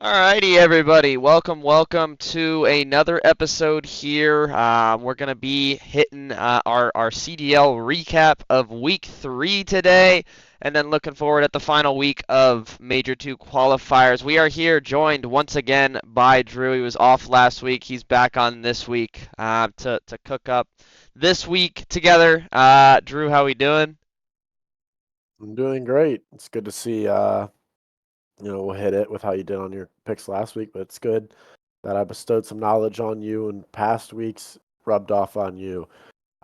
Alrighty, everybody. Welcome to another episode here. We're going to be hitting our CDL recap of Week 3 today, and then looking forward at the final week of Major 2 qualifiers. We are here joined once again by Drew. He was off last week. He's back on this week to cook up this week together. Drew, how we doing? I'm doing great. It's good to see, we'll hit it with how you did on your picks last week, but it's good that I bestowed some knowledge on you and past weeks rubbed off on you.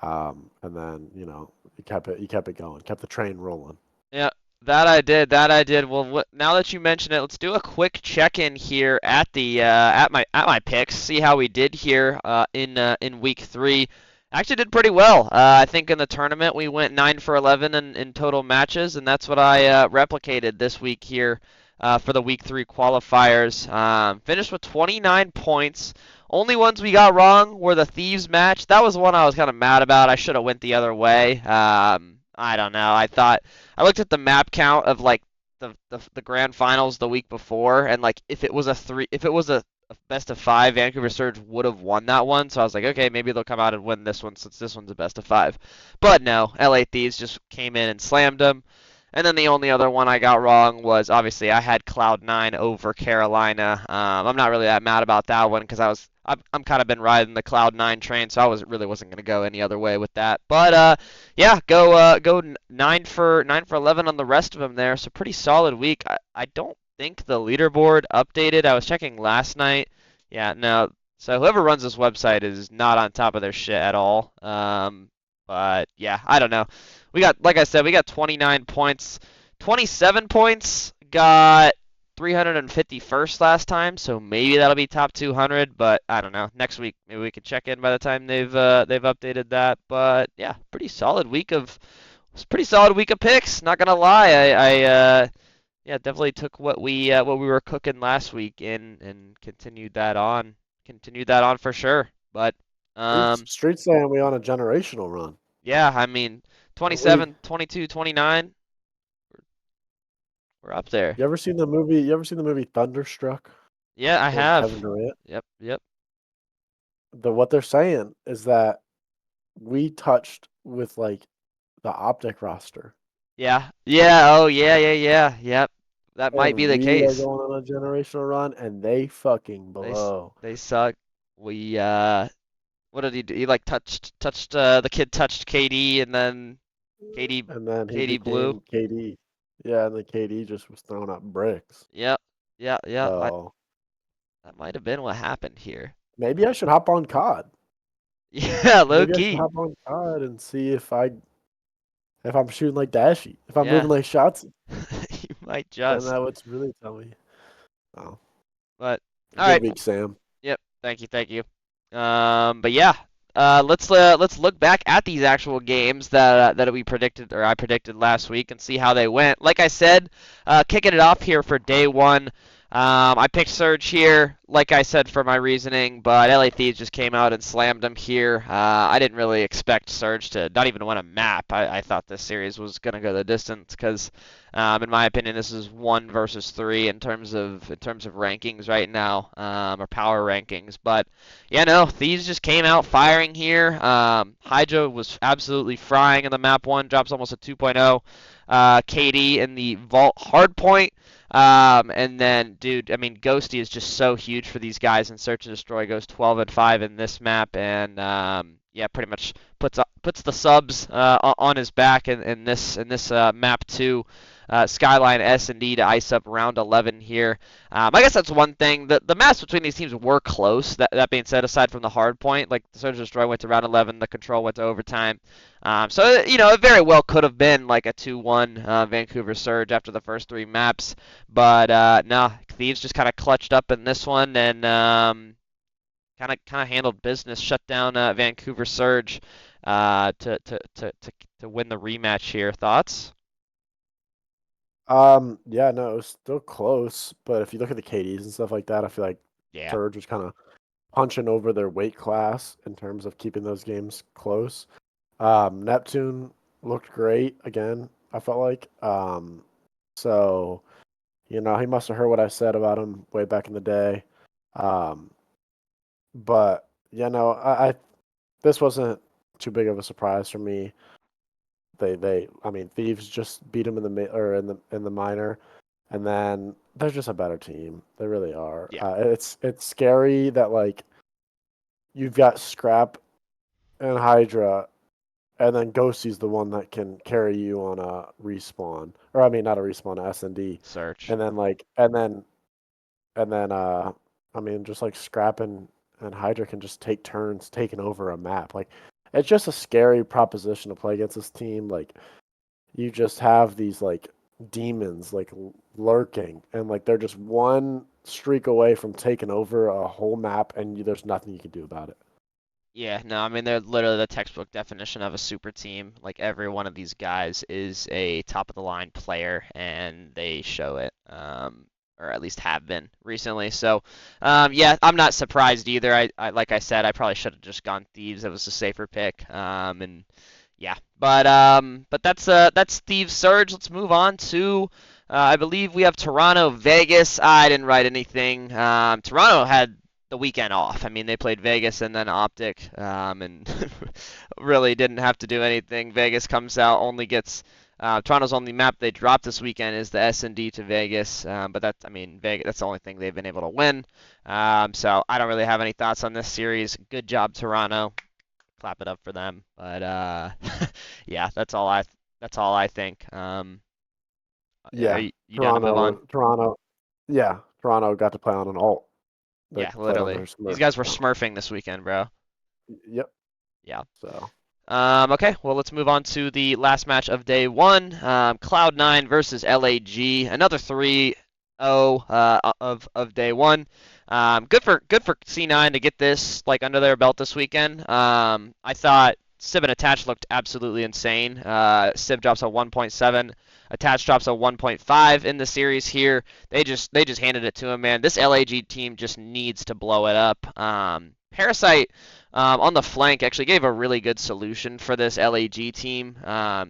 And then, you kept it going, kept the train rolling. Yeah, that I did. That I did. Well, now that you mention it, let's do a quick check-in here at the at my picks. See how we did here in week 3. Actually did pretty well. I think in the tournament we went 9 for 11 in total matches, and that's what I replicated this week here for the week 3 qualifiers. Finished with 29 points. Only ones we got wrong were the Thieves match. That was one I was kind of mad about. I should have went the other way. I don't know. I looked at the map count of like the grand finals the week before, and like if it was a best of 5, Vancouver Surge would have won that one. So I was like, okay, maybe they'll come out and win this one since this one's a best of 5. But no, LA Thieves just came in and slammed them. And then the only other one I got wrong was obviously I had Cloud9 over Carolina. I'm not really that mad about that one because I'm kind of been riding the Cloud9 train, so I wasn't gonna go any other way with that. But yeah, go 9 for 11 on the rest of them there. So pretty solid week. I don't think the leaderboard updated. I was checking last night. Yeah, no. So whoever runs this website is not on top of their shit at all. But yeah, I don't know. Like I said, we got 29 points. 27 points got 351st last time, so maybe that'll be top 200. But I don't know. Next week, maybe we could check in by the time they've updated that. But yeah, pretty solid week of picks. Not gonna lie, I yeah definitely took what we were cooking last week and continued that on for sure. But Streets, um. Streets saying we on a generational run. Yeah, I mean, Can't wait. 27, 22, 29, we're up there. You ever seen the movie? You ever seen the movie Thunderstruck Yeah, I with Kevin have. Durant? Yep. What they're saying is that we touched with like the OPTIC roster. Yeah, oh, yeah. Yep. That might be And the we are case. going on a generational run, and they fucking They s- blow. they suck. We what did he do? He like touched the kid touched KD and then KD And then he KD blew. became KD. Yeah, and then KD just was throwing up bricks. Yep. Yeah. So That might have been what happened here. maybe I should hop on COD. Yeah, low Maybe I should key. hop on COD and see if I'm shooting like Dashy, if I'm Yeah. moving like shots, You might then just. that would really tell me. Oh, But all good right. week, Sam. Yep. Thank you. But yeah, let's look back at these actual games that we predicted or I predicted last week and see how they went. Like I said, kicking it off here for day one. I picked Surge here, like I said for my reasoning, but LA Thieves just came out and slammed them here. I didn't really expect Surge to not even win a map. I thought this series was gonna go the distance because, in my opinion, this is 1 versus 3 in terms of rankings right now, or power rankings. But yeah, no, Thieves just came out firing here. Hydra was absolutely frying in the map one, drops almost a 2.0. KD in the Vault Hardpoint. And then, dude, I mean, Ghosty is just so huge for these guys, and Search and Destroy goes 12 and 5 in this map, and yeah, pretty much puts the subs on his back in this map 2. Skyline S&D to ice up round 11 here. I guess that's one thing. The maps between these teams were close. That being said, aside from the hard point, like the Surge and Destroy went to round 11, the Control went to overtime. So it very well could have been like a 2-1 Vancouver Surge after the first 3 maps, but no, Thieves just kind of clutched up in this one and kind of handled business, shut down Vancouver Surge to win the rematch here. Thoughts? Yeah, no, it was still close, but if you look at the KDs and stuff like that, I feel like Yeah. Surge was kind of punching over their weight class in terms of keeping those games close. Neptune looked great again, I felt like. So He must have heard what I said about him way back in the day. Um, but I this wasn't too big of a surprise for me. I mean, Thieves just beat him in the minor, and then they're just a better team. They really are. Yeah. It's scary that like you've got Scrap and Hydra, and then Ghosty's the one that can carry you on a respawn, or I mean not a respawn, a S&D, Search. and then I mean just like Scrap and Hydra can just take turns taking over a map. Like it's just a scary proposition to play against this team. Like you just have these like demons like lurking, and like they're just one streak away from taking over a whole map, and there's nothing you can do about it. Yeah, no, I mean they're literally the textbook definition of a super team. Like every one of these guys is a top of the line player, and they show it, or at least have been recently. So, yeah, I'm not surprised either. I like I said, I probably should have just gone Thieves. It was a safer pick. And yeah, but that's Thieves Surge. Let's move on to. I believe we have Toronto, Vegas. I didn't write anything. Toronto had the weekend off. I mean, they played Vegas and then OPTIC, and really didn't have to do anything. Vegas comes out, only gets Toronto's only map they dropped this weekend is the S&D to Vegas, but I mean, Vegas, that's the only thing they've been able to win. So I don't really have any thoughts on this series. Good job, Toronto. Clap it up for them. But yeah, that's all I think. Yeah, You done to move on? Toronto, yeah, Toronto got to play on an alt. They Yeah, played on their literally. These Smurf guys were account. smurfing this weekend, bro. Yep. Yeah. So Okay, well, let's move on to the last match of day one. Cloud9 versus LAG. Another 3-0 of day one. Good for C9 to get this like under their belt this weekend. I thought Sib and Attach looked absolutely insane. Sib drops a 1.7. Attach drops a 1.5 in the series here. They just handed it to him, man. This LAG team just needs to blow it up. Parasite on the flank actually gave a really good solution for this LAG team.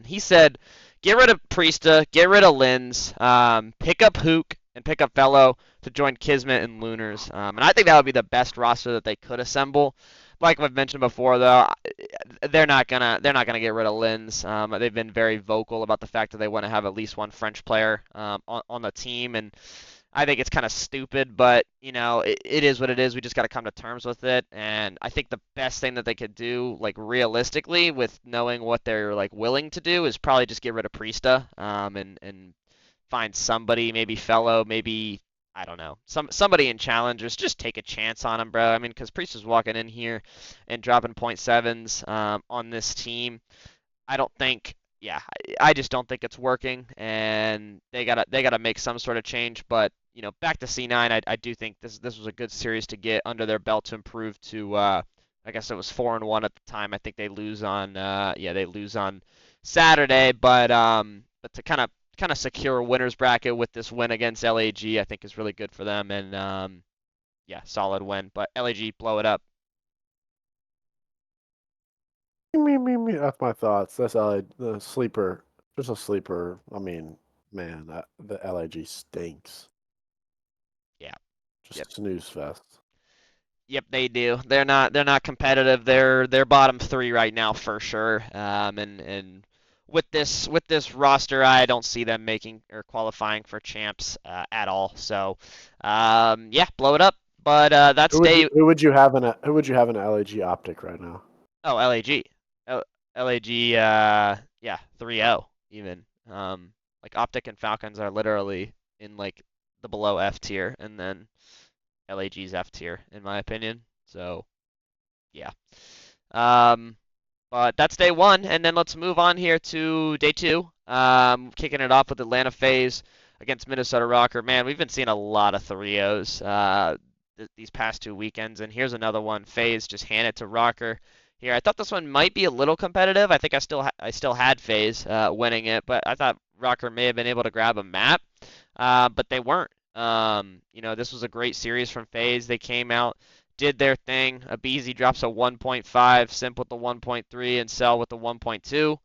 He said, get rid of Priesta, get rid of Lins, pick up Hook, and pick up Fellow to join Kismet and Lunars. And I think that would be the best roster that they could assemble. Like I've mentioned before, though, they're not gonna get rid of Lins. They've been very vocal about the fact that they want to have at least one French player on the team, and I think it's kind of stupid, but it is what it is. We just got to come to terms with it. And I think the best thing that they could do, like realistically, with knowing what they're like willing to do, is probably just get rid of Priesta, and find somebody, maybe Fellow, maybe I don't know, somebody in challengers. Just take a chance on him, bro. I mean, because Priesta's walking in here and dropping .7s on this team. I don't think, yeah, I just don't think it's working, and they gotta make some sort of change. But back to C9, I do think this was a good series to get under their belt to improve to. I guess it was 4-1 at the time. I think they lose on they lose on Saturday, but to kind of secure a winners bracket with this win against LAG, I think is really good for them, and yeah, solid win. But LAG blow it up. me. That's my thoughts. That's the sleeper. Just a sleeper. I mean, man, the LIG stinks. Yeah. Yep. Just snooze fest. Yep, they do. They're not competitive. They're bottom three right now for sure. And with this roster, I don't see them making or qualifying for champs at all. So, yeah, blow it up. But that's day. Who would you have in a who would you have in an LAG optic right now? Oh, LAG. LAG. Yeah, 3-0 even. Like Optic and Falcons are literally in like the below F tier, and then LAG's F tier in my opinion. So yeah. Um, but that's day one, and then let's move on here to day two. Kicking it off with Atlanta FaZe against Minnesota Rocker. Man, we've been seeing a lot of 3-0s these past 2 weekends, and here's another one. FaZe just hand it to Rocker. Here, I thought this one might be a little competitive. I think I still had FaZe winning it, but I thought Rocker may have been able to grab a map, but they weren't. This was a great series from FaZe. They came out, did their thing. Abizi drops a 1.5, Simp with the 1.3, and Cell with the 1.2.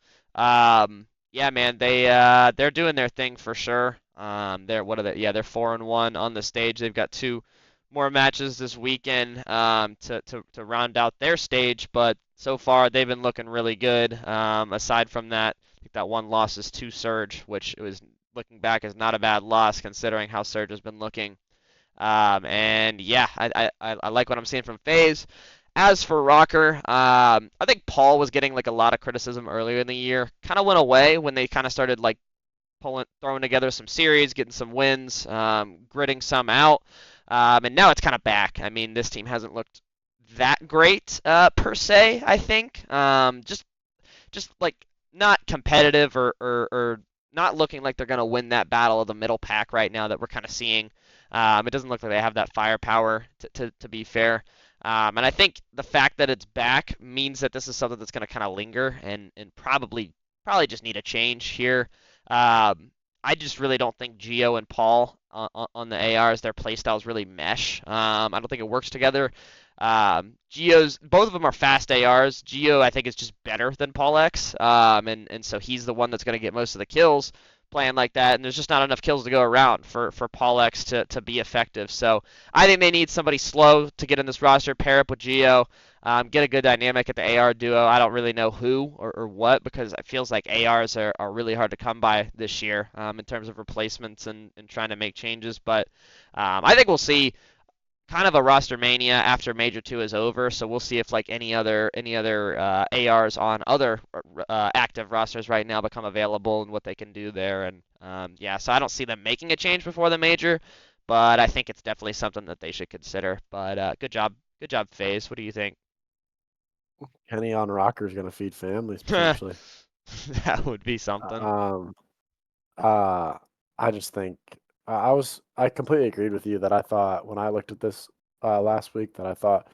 Yeah, man, they're doing their thing for sure. They're what are they? Yeah, they're 4-1 on the stage. They've got two more matches this weekend to round out their stage, but so far they've been looking really good. Aside from that, I think that one loss is to Surge, which it was looking back is not a bad loss considering how Surge has been looking. And yeah, I like what I'm seeing from FaZe. As for Rocker, I think Paul was getting like a lot of criticism earlier in the year. Kind of went away when they kind of started like throwing together some series, getting some wins, gritting some out, and now it's kind of back. I mean, this team hasn't looked that great per se. I think just like not competitive or not looking like they're going to win that battle of the middle pack right now that we're kind of seeing. It doesn't look like they have that firepower to be fair. And I think the fact that it's back means that this is something that's going to kind of linger and probably just need a change here. I just really don't think Geo and Paul on the ARs, their playstyles really mesh. I don't think it works together. Geo's both of them are fast ARs. Geo I think is just better than Paul X, and so he's the one that's going to get most of the kills playing like that, and there's just not enough kills to go around for Paul X to be effective. So I think they need somebody slow to get in this roster, pair up with Geo, get a good dynamic at the AR duo. I don't really know who or what because it feels like ARs are really hard to come by this year in terms of replacements and trying to make changes. But I think we'll see kind of a roster mania after Major 2 is over, so we'll see if like any other ARs on other active rosters right now become available and what they can do there. And yeah, so I don't see them making a change before the Major, but I think it's definitely something that they should consider. But good job, FaZe. What do you think? Kenny on Rocker is going to feed families That potentially. would be something. Um, uh, I just think I completely agreed with you that I thought when I looked at this last week that I thought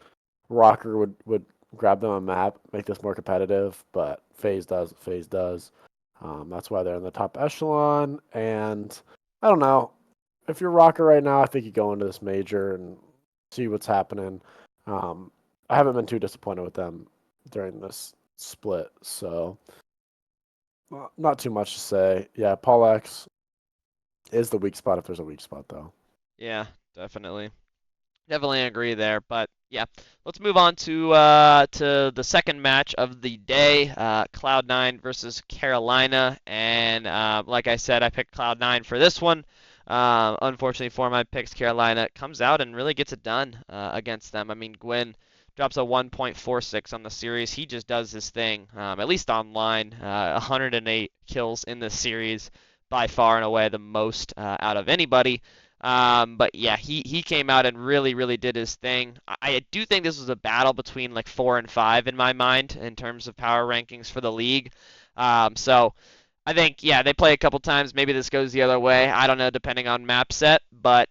Rocker would grab them a map, make this more competitive, but FaZe does. FaZe does. That's why they're in the top echelon. And I don't know. If you're Rocker right now, I think you go into this major and see what's happening. Um, I haven't been too disappointed with them during this split, so not too much to say. Yeah, Paul X is the weak spot if there's a weak spot, though. Yeah, definitely. Definitely agree there, but yeah, let's move on to the second match of the day, Cloud9 versus Carolina, and like I said, I picked Cloud9 for this one. Unfortunately for my picks, Carolina comes out and really gets it done against them. I mean, Gwyn drops a 1.46 on the series. He just does his thing, at least online. 108 kills in this series, by far and away the most out of anybody. But yeah, he came out and really did his thing. I do think this was a battle between like 4 and 5 in my mind in terms of power rankings for the league. So I think yeah, they play a couple times. Maybe this goes the other way. I don't know, depending on map set. But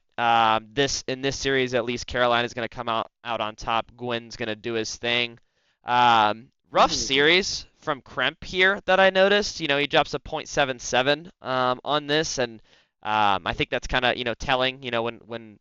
this in this series, at least Carolina's going to come out on top. Gwyn's going to do his thing. Rough series from Kremp here that I noticed. You know, he drops a .77 on this, and I think that's kind of telling. When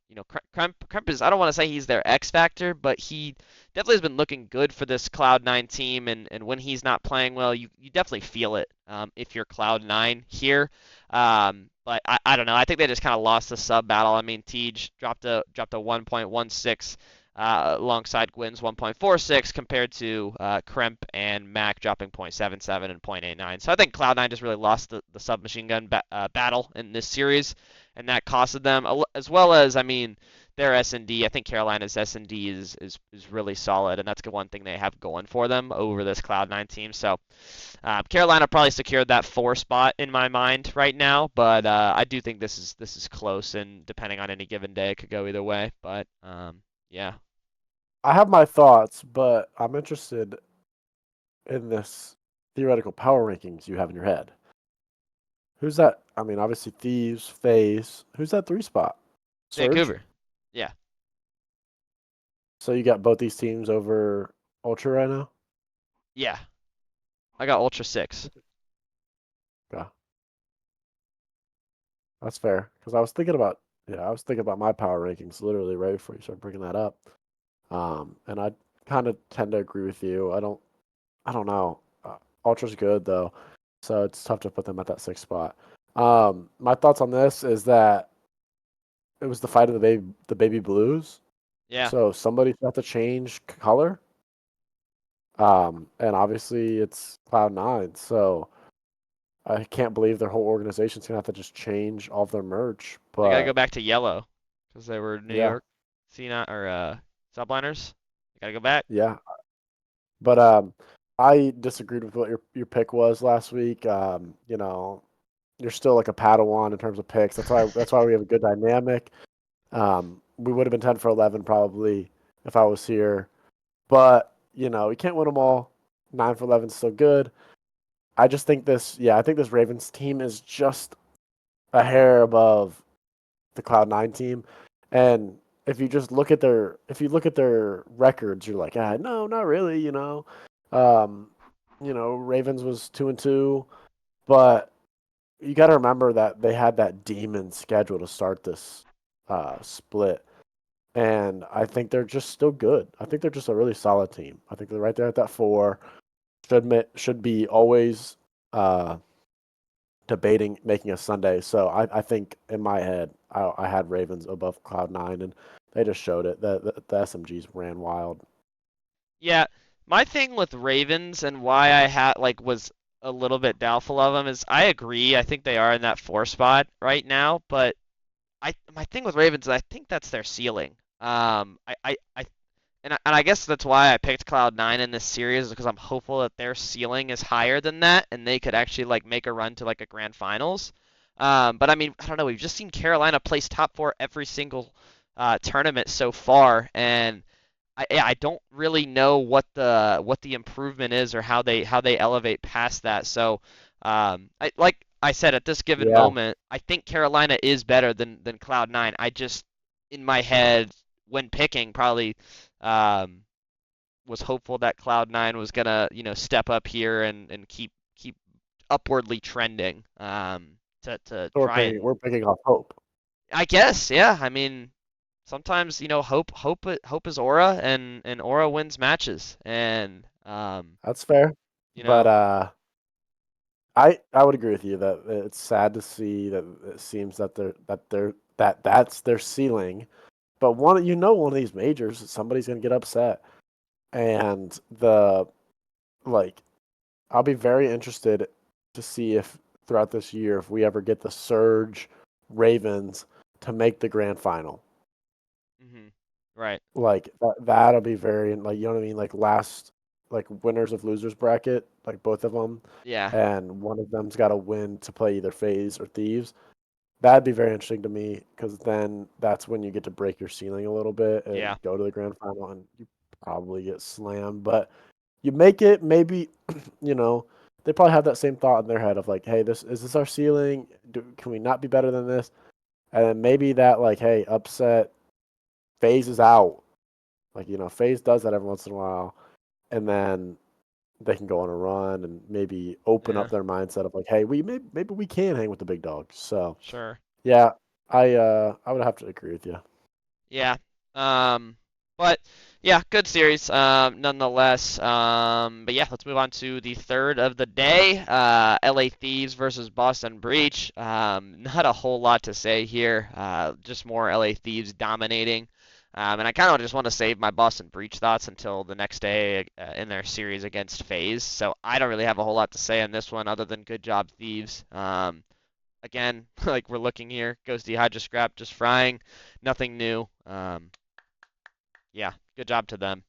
Kremp is, I don't want to say he's their X factor, but he definitely has been looking good for this Cloud9 team. And when he's not playing well, you definitely feel it if you're Cloud9 here. But I don't know. I think they just kind of lost the sub battle. I mean, Tej dropped a 1.16 alongside Gwyn's 1.46 compared to Kremp and Mac dropping .77 and .89. So I think Cloud9 just really lost the submachine gun battle in this series, and that costed them, as well as, I mean, their S&D. I think Carolina's S&D is really solid, and that's the one thing they have going for them over this Cloud9 team. So Carolina probably secured that 4 spot in my mind right now, but I do think this is close, and depending on any given day, it could go either way. But yeah. I have my thoughts, but I'm interested in this theoretical power rankings you have in your head. Who's that? I mean, obviously Thieves, FaZe. Who's that 3 spot? Surge? Vancouver. Yeah. So you got both these teams over Ultra right now? Yeah. I got Ultra 6. Yeah, that's fair. Because I was thinking about my power rankings literally right before you started bringing that up. And I kind of tend to agree with you. I don't know. Ultra's good though, so it's tough to put them at that 6th spot. My thoughts on this is that it was the fight of the baby blues. Yeah, So somebody's got to change color. And obviously it's Cloud9. So I can't believe their whole organization's gonna have to just change all of their merch. they gotta go But back to yellow because they were New yeah, York C9 or subliners. They gotta go back. yeah. But I disagreed with what your pick was last week. You're still like a Padawan in terms of picks. That's why we have a good dynamic. We would have been 10 for 11 probably if I was here. But, we can't win them all. 9 for 11 is still good. I think this Ravens team is just a hair above the Cloud9 team. And if you look at their records, you're like, no, not really. Um, Ravens was 2-2, but you got to remember that they had that demon schedule to start this split. And I think they're just still good. I think they're just a really solid team. I think they're right there at that 4. Should be always uh, debating making a Sunday. So I think in my head I had Ravens above Cloud9, and they just showed it. The SMGs ran wild. Yeah, my thing with Ravens and why I had was a little bit doubtful of them is I agree. I think they are in that 4 spot right now, but my thing with Ravens is I think that's their ceiling. I guess that's why I picked Cloud9 in this series because I'm hopeful that their ceiling is higher than that and they could actually make a run to a grand finals. But I mean, I don't know. We've just seen Carolina place top 4 every single tournament so far, and I don't really know what the improvement is or how they elevate past that. So, like I said, at this given Yeah, moment, I think Carolina is better than Cloud9. I just in my head when picking probably um, was hopeful that Cloud9 was gonna step up here and keep upwardly trending to so try and we're picking off hope. I guess yeah. I mean sometimes hope is aura and aura wins matches and That's fair, you but know I would agree with you that it's sad to see that it seems that's their ceiling. But one of these majors, somebody's gonna get upset, and like I'll be very interested to see if throughout this year if we ever get the Surge Ravens to make the grand final. mhm, right Like that'll be very like you know what I mean. Like last like winners of losers bracket, like both of them, yeah and one of them's got to win to play either FaZe or Thieves. That'd be very interesting to me because then that's when you get to break your ceiling a little bit and yeah go to the grand final, and you probably get slammed, but you make it maybe. you know they probably have that same thought in their head of like, hey, this is this our ceiling? Can we not be better than this? And then maybe that like, hey, upset phases out. Like, FaZe does that every once in a while, and then they can go on a run and maybe open yeah up their mindset of like, hey, maybe we can hang with the big dogs. So sure yeah, I would have to agree with you. yeah but yeah good series nonetheless but yeah let's move on to the third of the day LA Thieves versus Boston Breach not a whole lot to say here just more LA Thieves dominating and I kind of just want to save my Boston Breach thoughts until the next day in their series against FaZe. So I don't really have a whole lot to say on this one other than good job, Thieves. Again, like we're looking here, Ghosty Hydra Scrap just frying, nothing new. Yeah, good job to them.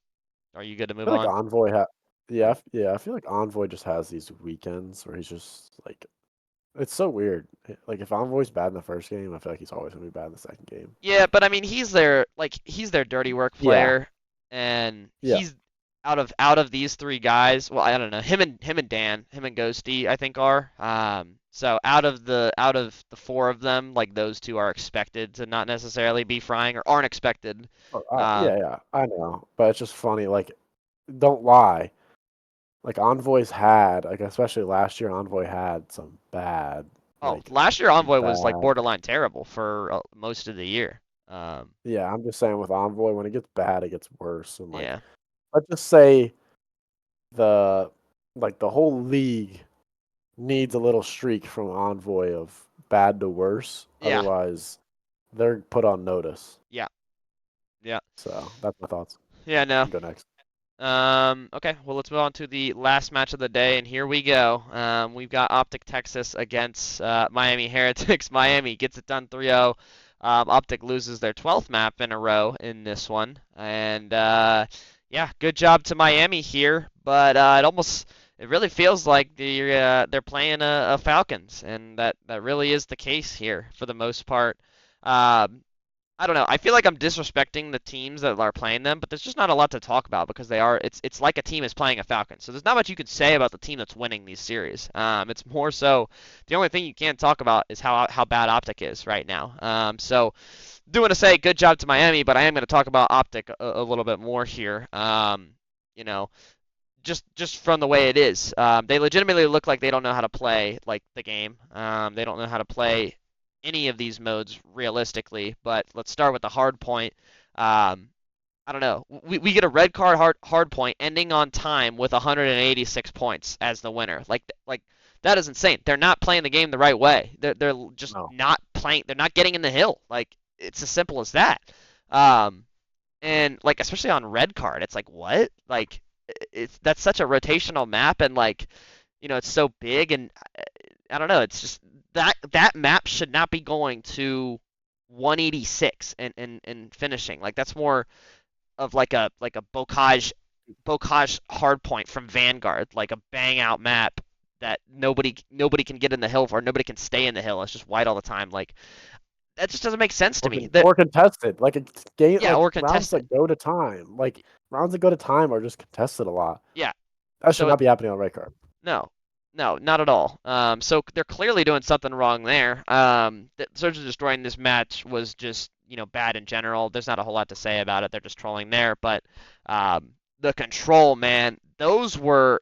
Are you good to I move feel like on? yeah, I feel like Envoy just has these weekends where he's just like, it's so weird. Like if Envoy's bad in the first game, I feel like he's always gonna be bad in the second game. Yeah, but I mean he's their dirty work Yeah, player, and yeah. he's out of these 3 guys. Well, I don't know him and Dan, him and Ghosty, I think are. So out of the 4 of them, those 2 are expected to not necessarily be frying or aren't expected. Yeah, Um, yeah, I know, but it's just funny. Like, don't lie. Like Envoy's had, like especially last year, Envoy had some bad, oh, like last year Envoy was bad. borderline terrible for most of the year. Yeah, I'm just saying with Envoy, when it gets bad, it gets worse. And like, Yeah, let's just say the the whole league needs a little streak from Envoy of bad to worse. Yeah. Otherwise, they're put on notice. Yeah. Yeah. So that's my thoughts. Yeah. You No. can go next. Okay, well, let's move on to the last match of the day, and here we go. We've got OPTIC Texas against Miami Heretics. Miami gets it done 3-0. OPTIC loses their 12th map in a row in this one, and yeah, good job to Miami here. But it really feels like they're playing a Falcons, and that really is the case here for the most part. Um, I don't know. I feel like I'm disrespecting the teams that are playing them, but there's just not a lot to talk about because it's like a team is playing a Falcon. So there's not much you can say about the team that's winning these series. It's more so the only thing you can't talk about is how bad Optic is right now. So do want to say good job to Miami, but I am going to talk about Optic a little bit more here. You know, just from the way it is. They legitimately look like they don't know how to play like the game. They don't know how to play any of these modes realistically. But let's start with the hard point. I don't know. We get a red card hard point ending on time with 186 points as the winner. Like that is insane. They're not playing the game the right way. They're just No. not playing. They're not getting in the hill. Like it's as simple as that. And like especially on red card, it's like what? Like that's such a rotational map and like it's so big and I don't know. It's just that map should not be going to 186 and finishing. Like that's more of like a bocage hard point from Vanguard, like a bang out map that nobody can get in the hill for, nobody can stay in the hill. It's just white all the time. Like that just doesn't make sense to me. Or contested. Like a game, Yeah, like or rounds contested. that go to time. Like rounds that go to time are just contested a lot. Yeah. That should So not be happening on red card. no, no, not at all. So they're clearly doing something wrong there. Surge of Destroying this match was just, bad in general. There's not a whole lot to say about it. They're just trolling there. But the control, man, those were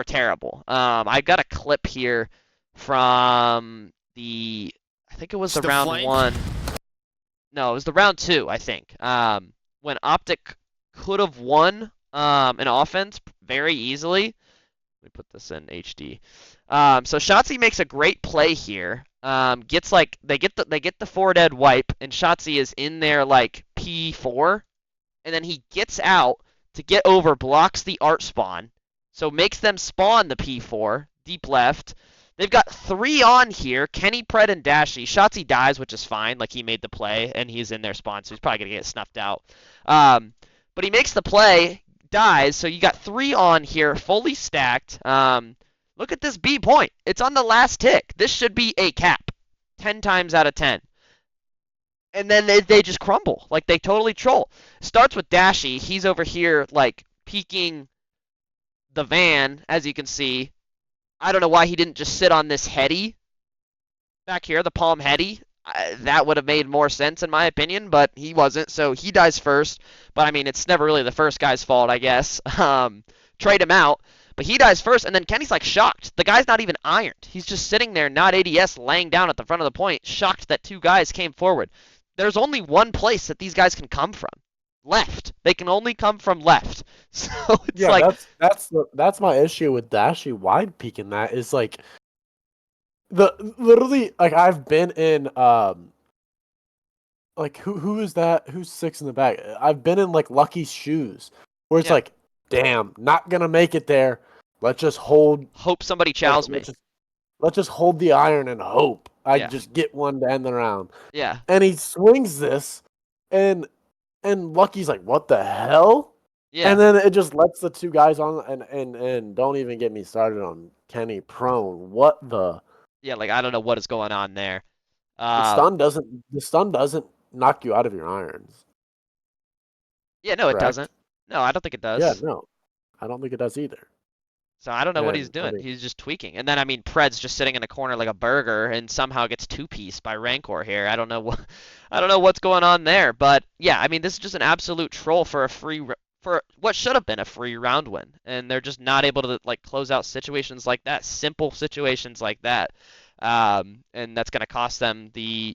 terrible. I got a clip here from I think it was the round flank. one. No, it was the round two, I think. When Optic could have won an offense very easily. Let me put this in HD. So Shotzi makes a great play here. Gets like they get the forward ed wipe, and Shotzi is in there like P4, and then he gets out to get over, blocks the art spawn, so makes them spawn the P4 deep left. They've got 3 on here, Kenny, Pred, and Dashy. Shotzi dies, which is fine, like he made the play, and he's in their spawn, so he's probably gonna get snuffed out. But he makes the play, dies, so you got 3 on here, fully stacked. Look at this B point. It's on the last tick. This should be a cap, 10 times out of 10. And then they just crumble. Like, they totally troll. Starts with Dashy. He's over here, like, peeking the van, as you can see. I don't know why he didn't just sit on this heady back here, the palm heady. That would have made more sense in my opinion, but he wasn't, so he dies first. But I mean, it's never really the first guy's fault, I guess. Trade him out, but he dies first, and then Kenny's like shocked. The guy's not even ironed. He's just sitting there, not ADS, laying down at the front of the point, shocked that 2 guys came forward. There's only one place that these guys can come from. Left. They can only come from left. So it's like that's my issue with Dashy wide peeking. That is like literally like I've been in like who is that? Who's 6 in the back? I've been in like Lucky's shoes where it's like, damn, not gonna make it there. Let's just hold. Hope somebody chows me. Let's just hold the iron and hope I Yeah. just get one to end the round. Yeah. And he swings this, and Lucky's like, what the hell? Yeah. And then it just lets the 2 guys on, and don't even get me started on Kenny prone. What the? Yeah, like I don't know what is going on there. The stun doesn't knock you out of your irons. Yeah, no, correct? It doesn't. No, I don't think it does. Yeah, no, I don't think it does either. So I don't know what And he's I doing. think- He's just tweaking. And then I mean, Pred's just sitting in a corner like a burger and somehow gets 2-piece by Rancor here. I don't know what's going on there, but yeah, I mean, this is just an absolute troll for for what should have been a free round win, and they're just not able to like close out situations like that, simple situations like that, and that's going to cost them the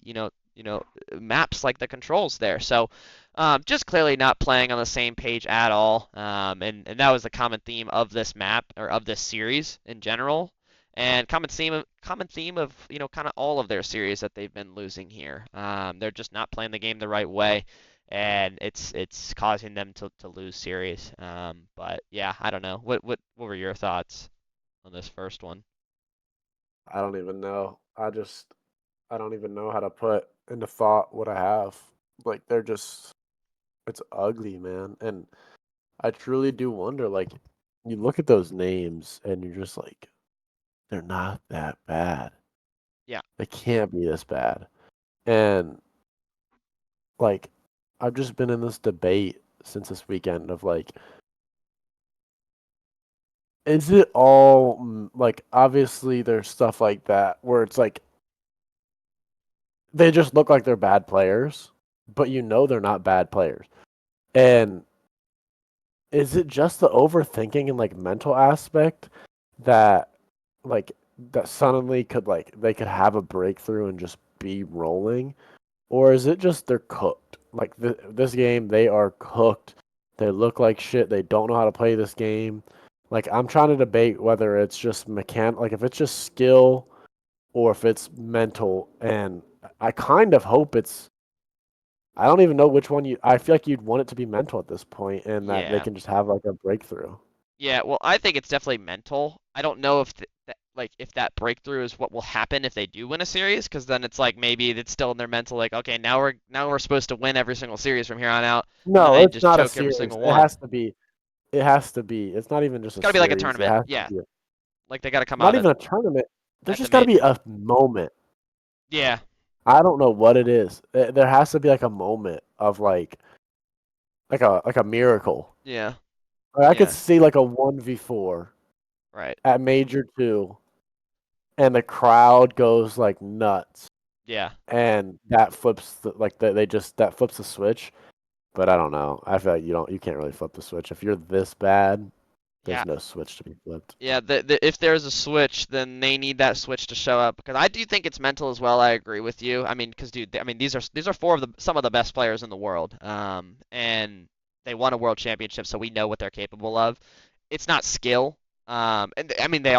maps like the controls there. So just clearly not playing on the same page at all, and that was the common theme of this map or of this series in general. And common theme of kind of all of their series that they've been losing here. They're just not playing the game the right way, and it's causing them to lose series. But yeah, I don't know. What were your thoughts on this first one? I don't even know. I don't even know how to put into thought what I have. Like they're just it's ugly, man. And I truly do wonder, like, you look at those names and you're just like, they're not that bad. Yeah, They can't be this bad. And like I've just been in this debate since this weekend of like, is it all like obviously there's stuff like that where it's like they just look like they're bad players, but you know they're not bad players. And is it just the overthinking and like mental aspect that like that suddenly could like they could have a breakthrough and just be rolling? Or is it just they're cooked? Like this game, they are cooked. They look like shit. They don't know how to play this game. Like I'm trying to debate whether it's just like if it's just skill or if it's mental. And I kind of hope it's. I don't even know which one you. I feel like you'd want it to be mental at this point, and that they yeah. can just have like a breakthrough. Yeah, well, I think it's definitely mental. I don't know if if that breakthrough is what will happen if they do win a series, because then it's like maybe it's still in their mental, like, okay, now we're supposed to win every single series from here on out, and then No, they it's just not a choke every series. single It one. has to be. It has to be. It's not even just It's a got to be like a series. It tournament. has to Yeah, be. like they got to come Not out even a tournament. There's at the just got to be major. a moment. Yeah, I don't know what it is. There has to be like a moment of like a miracle. yeah, Like, I could yeah, see like a 1v4 right. at Major 2 and the crowd goes like nuts Yeah, and that flips they just that flips the switch, but I don't know. I feel like you can't really flip the switch. If you're this bad, yeah. there's no switch to be flipped. Yeah, if there's a switch, then they need that switch to show up because I do think it's mental as well. I agree with you. I mean, because dude, I mean these are some of the best players in the world. And they won a world championship, so we know what they're capable of. It's not skill. And I mean they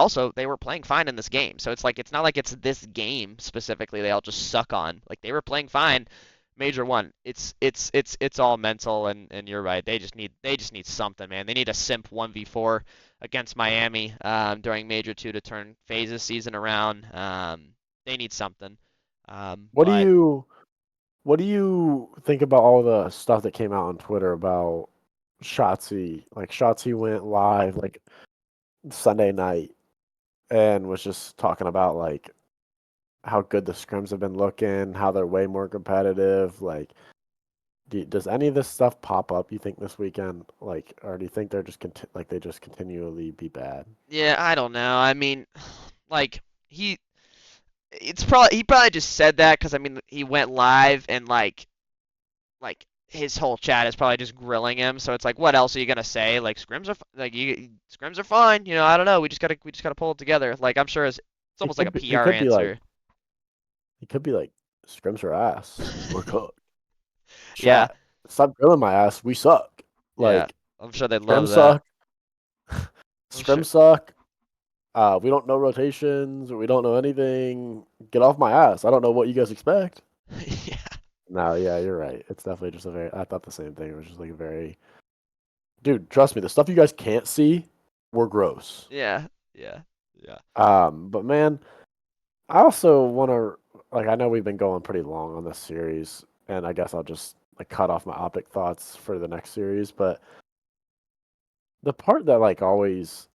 were playing fine in this game, so it's like it's not like it's this game specifically they all just suck on. Like they were playing fine. Major one. It's all mental, and you're right. They just need something, man. They need a simp 1v4 against Miami during Major 2 to turn FaZe's season around. They need something. What do But you what do you think about all the stuff that came out on Twitter about Shotzi? Like Shotzi went live like Sunday night and was just talking about like how good the scrims have been looking, how they're way more competitive. Like, does any of this stuff pop up? You think this weekend, like, or do you think they're just like they just continually be bad? yeah, I don't know. I mean, like he he probably just said that because I mean he went live and like his whole chat is probably just grilling him. So it's like, what else are you gonna say? Like scrims are fine. I don't know. We just gotta pull it together. Like I'm sure it's almost like a He PR could be like answer. he could be like scrims are ass. We're cooked. Yeah, Chat. Stop grilling my ass. We suck. yeah. Like I'm sure they'd love scrims that. suck. I'm sure. Scrims suck. We don't know rotations. We don't know anything. Get off my ass. I don't know what you guys expect. Yeah, No, yeah, you're right. It's definitely just a very. I thought the same thing. It was just like a very. Dude, trust me, the stuff you guys can't see, we're gross. yeah, yeah, yeah. But man, I also want to like. I know we've been going pretty long on this series, and I guess I'll just like cut off my optic thoughts for the next series. But the part that like always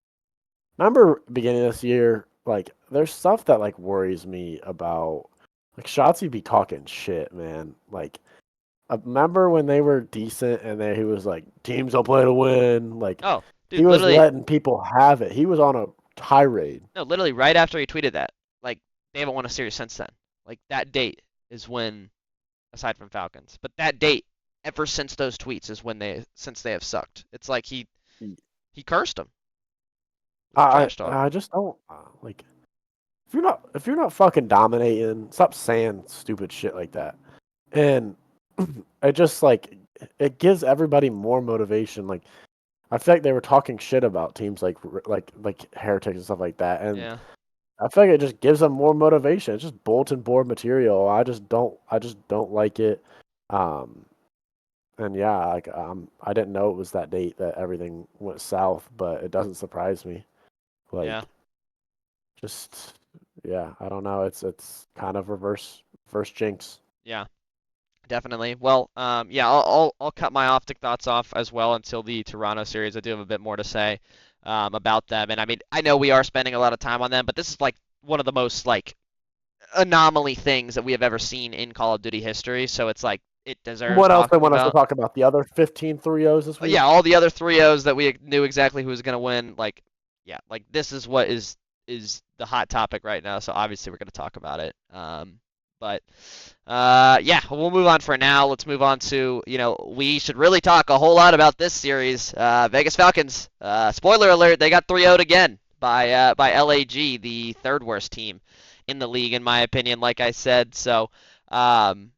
remember beginning of this year, like there's stuff that like worries me about like Shotzi be talking shit, man. Like I remember when they were decent and he was like, teams don't play to win. Like, Oh, he dude, was literally, letting people have it. He was on a tirade. no, literally right after he tweeted that, like they haven't won a series since then. Like that date is when, aside from Falcons, but that date ever since those tweets is when they have sucked. It's like he cursed them with the trash talk. I just don't like if you're not fucking dominating, stop saying stupid shit like that. And it just like it gives everybody more motivation. Like I feel like they were talking shit about teams like Heretics and stuff like that, and Yeah, I feel like it just gives them more motivation. It's just bulletin board material. I just don't like it. Um, and yeah, like I didn't know it was that date that everything went south, but it doesn't surprise me. Yeah, Like just yeah, I don't know. It's kind of reverse jinx. yeah, definitely. Well, yeah, I'll cut my optic thoughts off as well until the Toronto series. I do have a bit more to say about them, and I mean, I know we are spending a lot of time on them, but this is like one of the most like anomaly things that we have ever seen in Call of Duty history. So it's like it deserves What else they talking want us to about. talk about? The other 15 3-0s this Yeah, week? all the other 3-0s that we knew exactly who was going to win. Like, yeah, like this is what is the hot topic right now. So obviously we're going to talk about it. But yeah, we'll move on for now. Let's move on to, we should really talk a whole lot about this series. Vegas Falcons. Spoiler alert, they got 3-0'd again by LAG, the third worst team in the league in my opinion. Like I said, so um,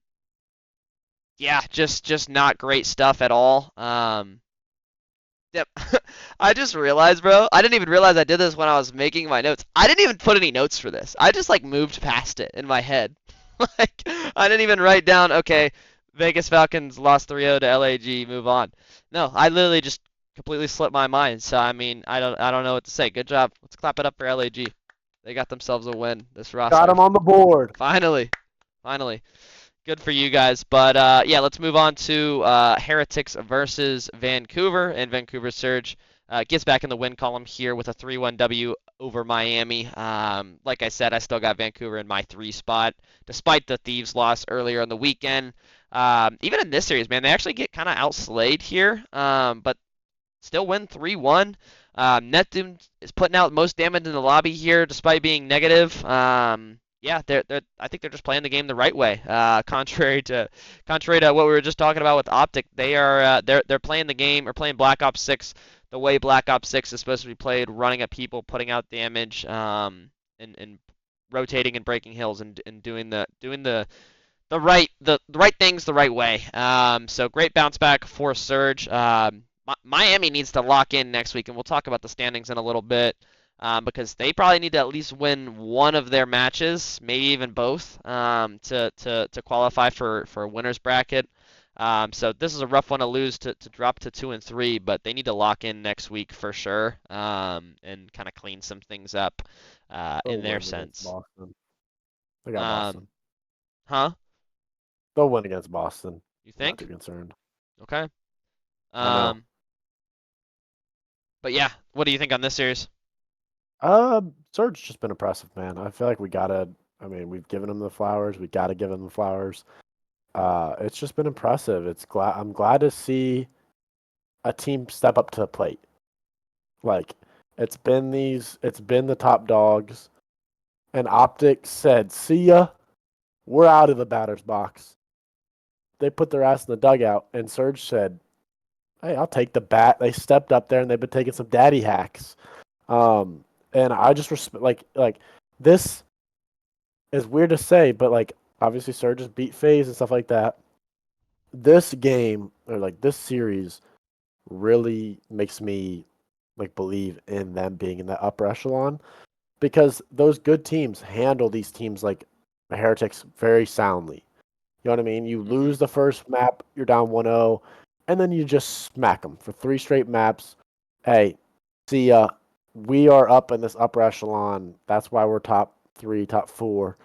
yeah, just not great stuff at all. Yep. I just realized, bro. I didn't even realize I did this when I was making my notes. I didn't even put any notes for this. I just like moved past it in my head. Like I didn't even write down, okay, Vegas Falcons lost 3-0 to LAG, move on. No, I literally just completely slipped my mind. So I mean, I don't know what to say. Good job. Let's clap it up for LAG. They got themselves a win this Got roster. him on the board. Finally. Finally. Good for you guys. But yeah, let's move on to Heretics versus Vancouver. And Vancouver Surge gets back in the win column here with a 3-1 W over Miami. Like I said, I still got Vancouver in my 3 spot, despite the Thieves loss earlier on the weekend. Even in this series, man, they actually get kind of outslayed here, but still win 3-1. Neptune is putting out most damage in the lobby here, despite being negative. Yeah, I think they're just playing the game the right way. Contrary to what we were just talking about with OPTIC, they're playing the game or playing Black Ops 6 the way Black Ops 6 is supposed to be played, running at people, putting out damage, and rotating and breaking hills and doing the right things the right way. So great bounce back for Surge. Miami needs to lock in next week, and we'll talk about the standings in a little bit, because they probably need to at least win one of their matches, maybe even both, to qualify for a winners bracket. So this is a rough one to lose to drop to 2-3, but they need to lock in next week for sure, and kind of clean some things up They'll in their win against sense. Boston. They got Um, Boston. huh? They'll win against Boston. You I'm not too think? concerned. Okay. I know. Um, but yeah, what do you think on this series? Surge just been impressive, man. I feel like we gotta. I mean, we've given them the flowers. We gotta give them the flowers. It's just been impressive. I'm glad to see a team step up to the plate. Like it's been the top dogs, and Optic said, "See ya, we're out of the batter's box." They put their ass in the dugout, and Surge said, "Hey, I'll take the bat." They stepped up there, and they've been taking some daddy hacks. And I just respect like this is weird to say, but like obviously Surge just beat FaZe and stuff like that. This game or like this series really makes me like believe in them being in that upper echelon because those good teams handle these teams like the Heretics very soundly. You know what I mean? You Hmm. lose the first map, you're down 1-0, and then you just smack them for 3 straight maps. Hey, see ya. We are up in this upper echelon. That's why we're top 3, top 4.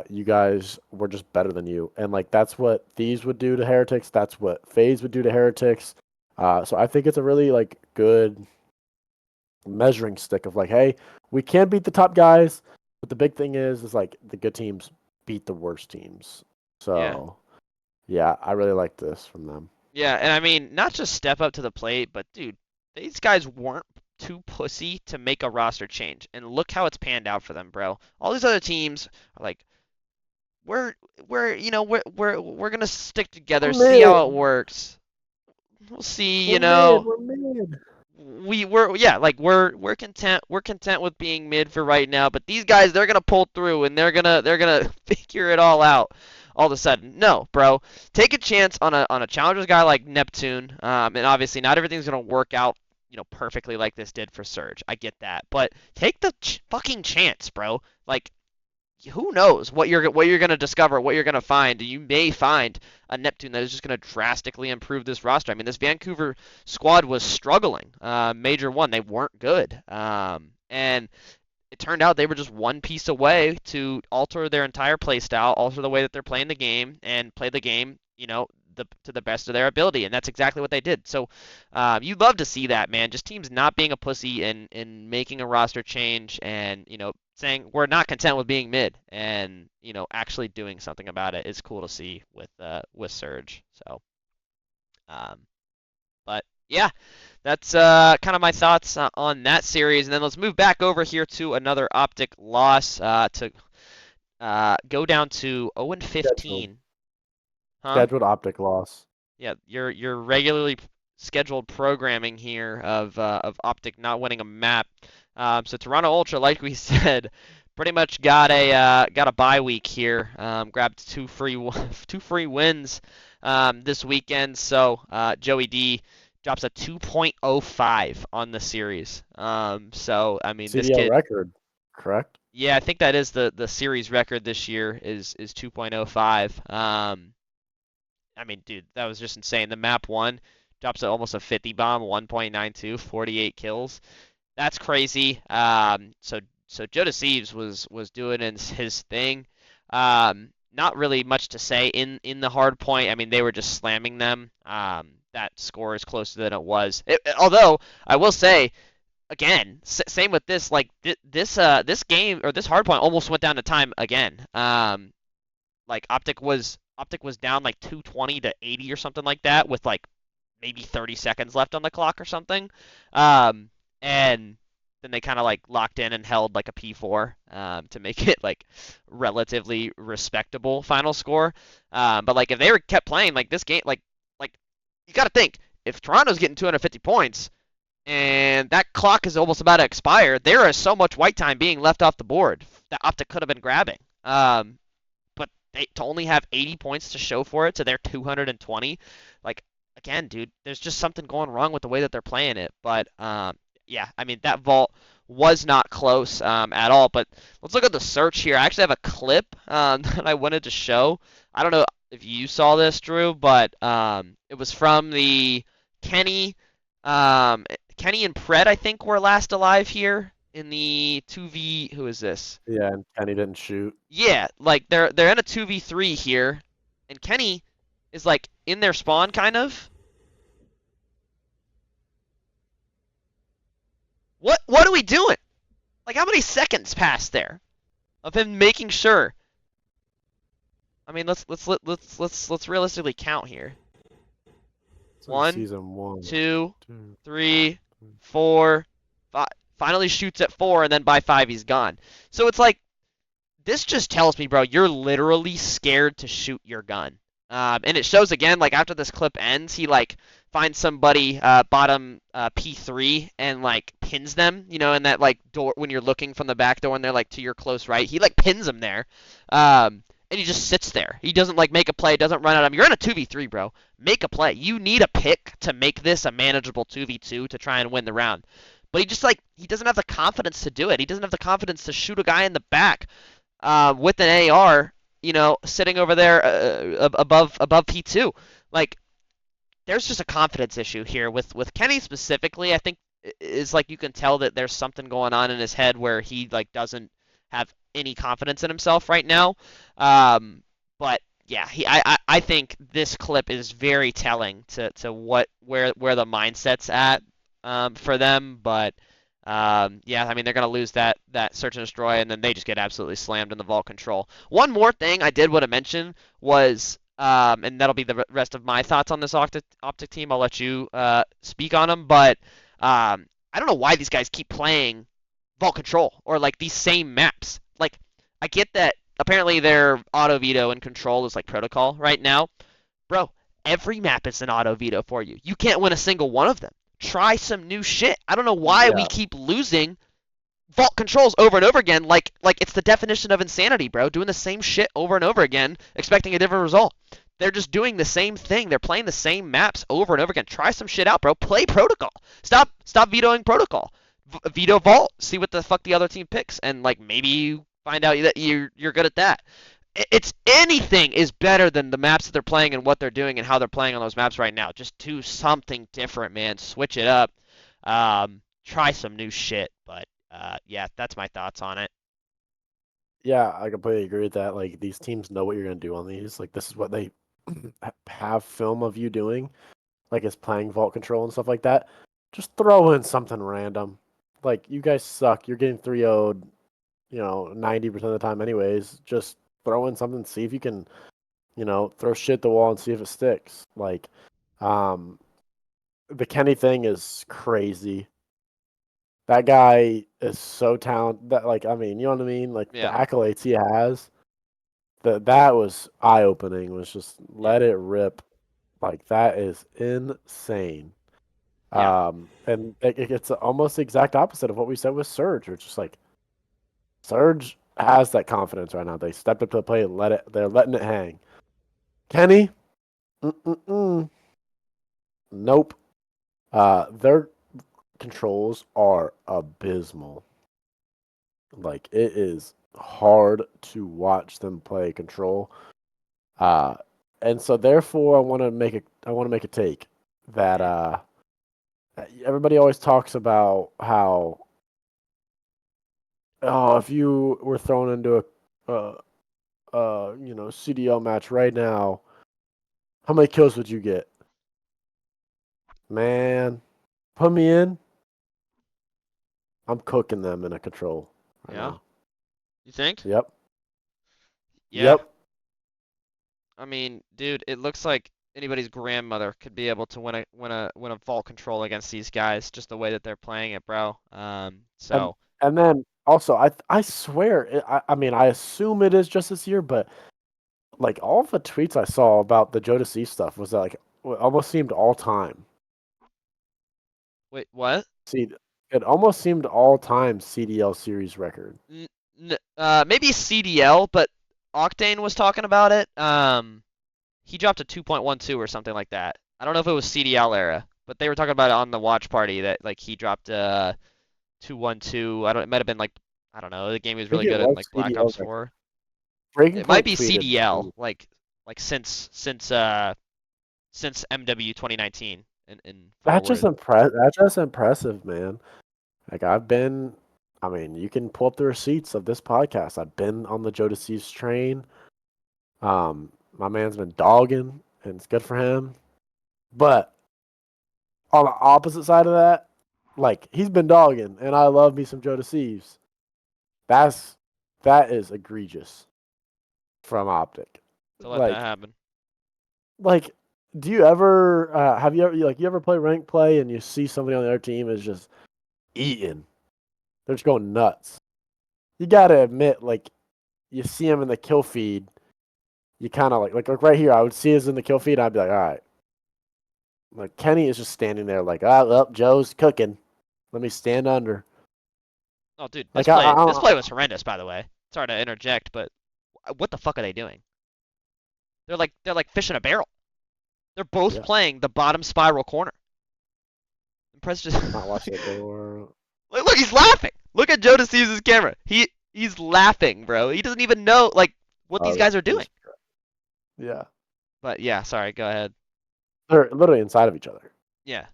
You guys were just better than you. And like that's what Thieves would do to Heretics. That's what FaZe would do to Heretics. So I think it's a really like good measuring stick of like, hey, we can beat the top guys, but the big thing is like the good teams beat the worst teams. Yeah. So yeah, I really like this from them. Yeah, and I mean, not just step up to the plate, but dude, these guys weren't too pussy to make a roster change. And look how it's panned out for them, bro. All these other teams are like, we're we're gonna stick together, We're see how it mid. works. We'll see, We're mid. We're mid. we're content with being mid for right now, but these guys, they're gonna pull through and they're gonna figure it all out all of a sudden. No, bro. Take a chance on a challenger's guy like Neptune. And obviously not everything's gonna work out, perfectly like this did for Surge. I get that, but take the fucking chance, bro. Like, who knows what you're gonna discover, what you're gonna find. You may find a Neptune that is just gonna drastically improve this roster. I mean, this Vancouver squad was struggling. Major one, they weren't good, and it turned out they were just one piece away to alter their entire play style, alter the way that they're playing the game, and play the game, to the best of their ability, and that's exactly what they did. So, you'd love to see that, man. Just teams not being a pussy and making a roster change, and saying we're not content with being mid, and actually doing something about it is cool to see with Surge. So, um, but yeah, that's kind of my thoughts on that series. And then let's move back over here to another OPTIC loss to go down to 0-15. Huh? Scheduled OPTIC loss. Yeah, your regularly scheduled programming here of OPTIC not winning a map. So Toronto Ultra, like we said, pretty much got a bye week here. Grabbed two free wins this weekend. So Joey D drops a 2.05 on the series. So I mean, this CDL kid. record, correct? Yeah, I think that is the series record this year is 2.05. I mean, dude, that was just insane. The map one drops almost a 50 bomb, 1.92, 48 kills. That's crazy. So Joe THIEVES was doing his thing. Not really much to say in the hard point. I mean, they were just slamming them. That score is closer than it was. Although I will say, again, same with this. Like this game or this hard point almost went down to time again. Like OPTIC was down like 220 to 80 or something like that with like maybe 30 seconds left on the clock or something. And then they kind of like locked in and held like a P4 to make it like relatively respectable final score. But like if they were kept playing like this game, like you got to think if Toronto's getting 250 points and that clock is almost about to expire, there is so much white time being left off the board that OPTIC could have been grabbing. But to only have 80 points to show for it to their 220, like again, dude, there's just something going wrong with the way that they're playing it. But yeah, I mean that vault was not close at all. But let's look at the search here. I actually have a clip that I wanted to show. I don't know if you saw this, Drew, but it was from the Kenny and Pred, I think, were last alive here in the 2v. Who is this? Yeah, and Kenny didn't shoot. Yeah, like they're in a 2v3 here, and Kenny is like in their spawn, kind of. What are we doing? Like, how many seconds passed there of him making sure? I mean, let's realistically count here. Season 1, 2, 3, 4, 5. Finally shoots at 4, and then by 5 he's gone. So it's like, this just tells me, bro, you're literally scared to shoot your gun. And it shows again, like after this clip ends, he like finds somebody bottom P3 and like pins them, in that like door when you're looking from the back door and they're like to your close right. He like pins them there. And he just sits there. He doesn't like make a play, doesn't run at him. You're in a 2v3, bro. Make a play. You need a pick to make this a manageable 2v2 to try and win the round. But he doesn't have the confidence to do it. He doesn't have the confidence to shoot a guy in the back with an AR, sitting over there above P2. Like, there's just a confidence issue here with Kenny specifically. I think is like you can tell that there's something going on in his head where he like doesn't have any confidence in himself right now. But yeah, I think this clip is very telling to where the mindset's at for them. But yeah, I mean they're gonna lose that search and destroy, and then they just get absolutely slammed in the vault control. One more thing I did want to mention was, and that'll be the rest of my thoughts on this OPTIC team. I'll let you speak on them, but I don't know why these guys keep playing vault control or like these same maps. Like, I get that apparently their auto veto and control is like protocol right now. Bro, every map is an auto veto for you. You can't win a single one of them. Try some new shit. I don't know why we keep losing vault controls over and over again. Like it's the definition of insanity, bro. Doing the same shit over and over again, expecting a different result. they're just doing the same thing. They're playing the same maps over and over again. Try some shit out, bro. Play protocol. Stop vetoing protocol. Veto vault. See what the fuck the other team picks, and like maybe you find out that you're good at that. It's anything is better than the maps that they're playing and what they're doing and how they're playing on those maps right now. Just do something different, man. Switch it up. Try some new shit. But yeah, that's my thoughts on it. Yeah, I completely agree with that. Like these teams know what you're gonna do on these. Like this is what they have film of you doing. Like it's playing vault control and stuff like that. Just throw in something random. Like you guys suck. You're getting 3-0'd, 90% of the time anyways. Just throw in something, see if you can, throw shit at the wall and see if it sticks. Like, um, the Kenny thing is crazy. That guy is so talented. That like, I mean, you know what I mean? Like the Yeah. accolades he has. That was eye opening. Was just Yeah. let it rip. Like that is insane. Yeah. And it's almost the exact opposite of what we said with Surge. It's just like Surge has that confidence right now. They stepped up to the plate and they're letting it hang. Kenny, nope. Their controls are abysmal. Like it is hard to watch them play control. Uh, and so therefore, I want to make a take that everybody always talks about how if you were thrown into a CDL match right now, how many kills would you get? Man, put me in. I'm cooking them in a control right Yeah. now. You think? Yep. Yeah. Yep. I mean, dude, it looks like anybody's grandmother could be able to win a vault control against these guys, just the way that they're playing it, bro. And So and then also I swear I mean I assume it is just this year, but like all the tweets I saw about the Jodeci stuff was like almost seemed all time. wait, what? See, it almost seemed all time CDL series record. Maybe CDL, but Octane was talking about it. He dropped a 2.12 or something like that. I don't know if it was CDL era, but they were talking about it on the watch party that like he dropped 212. I don't. It might have been like I don't know. The game was I think really it good in was like Black CDL Ops record. 4. Breaking It might Point be tweeted. CDL, like since MW 2019 and forward. That's just impressive, man. Like I mean, you can pull up the receipts of this podcast. I've been on the Jodeci's train. My man's been dogging, and it's good for him. But on the opposite side of that, like he's been dogging, and I love me some Jodeci's. That's that is egregious from Optic. To let that Like happen. like do you ever have you ever play rank play and you see somebody on the other team is just eating? They're just going nuts. You gotta admit, like you see him in the kill feed, you kind of like right here. I would see us in the kill feed. I'd be like, all right. Like Kenny is just standing there, like, well, Joe's cooking. Let me stand under. Oh, dude, this Like play this play was horrendous, by the way. Sorry to interject, but what the fuck are they doing? They're like fish in a barrel. They're both yeah, playing the bottom spiral corner. And Prez just not watch the door. look, he's laughing. Look at Joe D'Souza's camera. He's laughing, bro. He doesn't even know like what these Oh yeah, guys are doing. yeah. But yeah, sorry, go ahead. They're literally inside of each other. Yeah.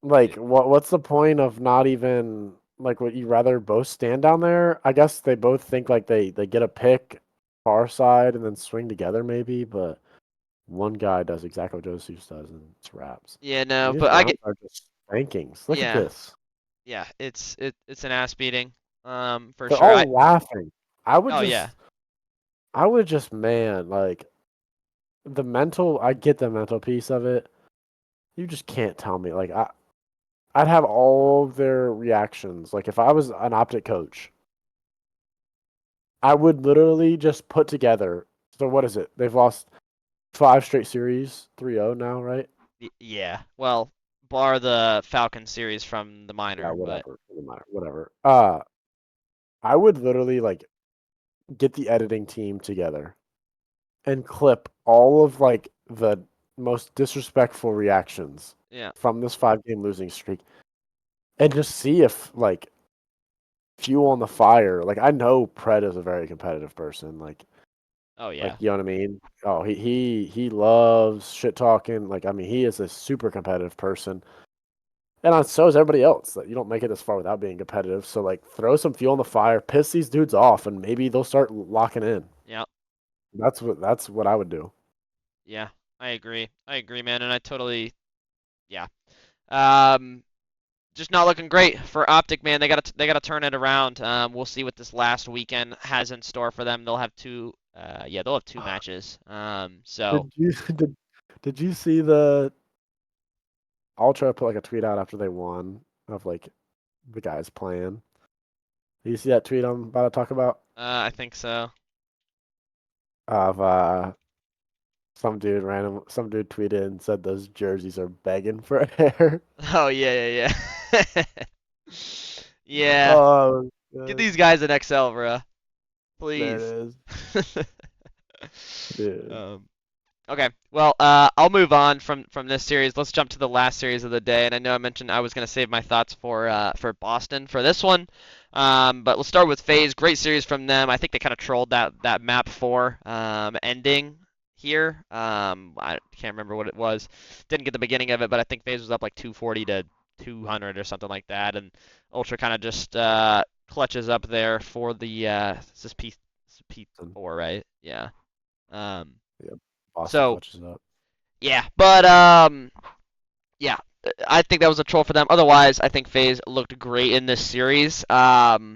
Like, what's the point of not even like? Would you rather both stand down there? I guess they both think like they get a pick far side and then swing together maybe, but one guy does exactly what Joseph's does and it's wraps. Yeah, no, These but I rounds get are just spankings. Look at yeah. this. Yeah, it's an ass beating. For They're sure. all laughing. I would Oh yeah. just I would just man, like the mental I get the mental piece of it. You just can't tell me. Like I'd have all of their reactions. Like if I was an optic coach, I would literally just put together. So what is it? They've lost 5 straight series, 3-0 now, right? Yeah. Well, bar the Falcon series from the Yeah, minor, but whatever. Doesn't matter. Whatever. I would literally like get the editing team together and clip all of like the most disrespectful reactions Yeah. from this 5-game losing streak and just see if like fuel on the fire. Like I know Pred is a very competitive person. Oh Like yeah. you know what I mean? Oh, he loves shit talking. Like I mean, he is a super competitive person. And so is everybody else. Like, you don't make it this far without being competitive. So like throw some fuel on the fire, piss these dudes off, and maybe they'll start locking in. Yeah. That's what I would do. Yeah. I agree. I agree, man, and I totally yeah. Um, just not looking great for Optic, man. They gotta turn it around. We'll see what this last weekend has in store for them. They'll have two. Yeah, they'll have two matches. So Did you did you see the? I'll try to put like a tweet out after they won of like the guys playing. Did you see that tweet I'm about to talk about? I think so. Of some dude tweeted and said those jerseys are begging for air. Oh yeah, yeah, yeah. Yeah. Oh, Get God. these guys an XL, bro. There it Please. is, dude. um, Okay, well, I'll move on from this series. Let's jump to the last series of the day. And I know I mentioned I was going to save my thoughts for Boston for this one, but let's start with FaZe. Great series from them. I think they kind of trolled that map 4 ending here. I can't remember what it was. Didn't get the beginning of it, but I think FaZe was up like 240 to 200 or something like that, and Ultra kind of just clutches up there for the this is P4, right? Yeah. Um, Yep. Boston so clutches it up. yeah, but yeah, I think that was a troll for them. Otherwise, I think FaZe looked great in this series. But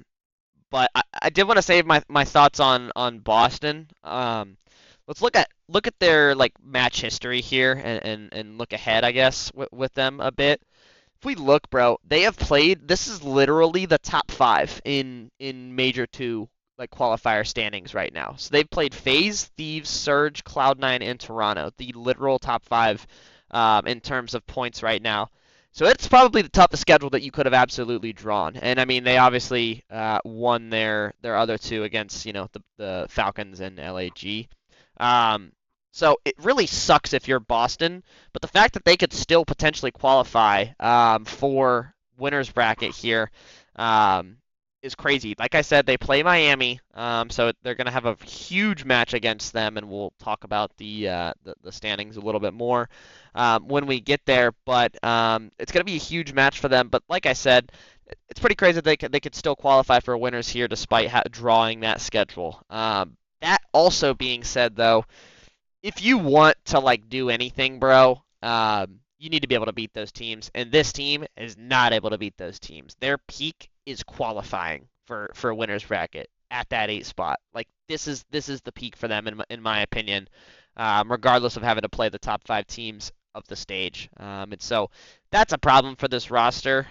I did want to save my thoughts on Boston. Let's look at their like match history here and look ahead, I guess, with them a bit. If we look, bro, they have played. This is literally the top 5 in Major 2 like qualifier standings right now. So they've played FaZe, Thieves, Surge, Cloud9, and Toronto. The literal top 5 in terms of points right now. So it's probably the toughest schedule that you could have absolutely drawn. And I mean, they obviously won their other two against the Falcons and LAG. Um, so it really sucks if you're Boston, but the fact that they could still potentially qualify for winners bracket here um, is crazy. Like I said, they play Miami, so they're going to have a huge match against them, and we'll talk about the standings a little bit more when we get there. But it's going to be a huge match for them. But like I said, it's pretty crazy that they could still qualify for winners here despite drawing that schedule. That also being said, though, if you want to like do anything, bro, you need to be able to beat those teams, and this team is not able to beat those teams. Their peak is qualifying for a winners bracket at that 8 spot. Like this is the peak for them in my opinion, regardless of having to play the top 5 teams of the stage. And so that's a problem for this roster,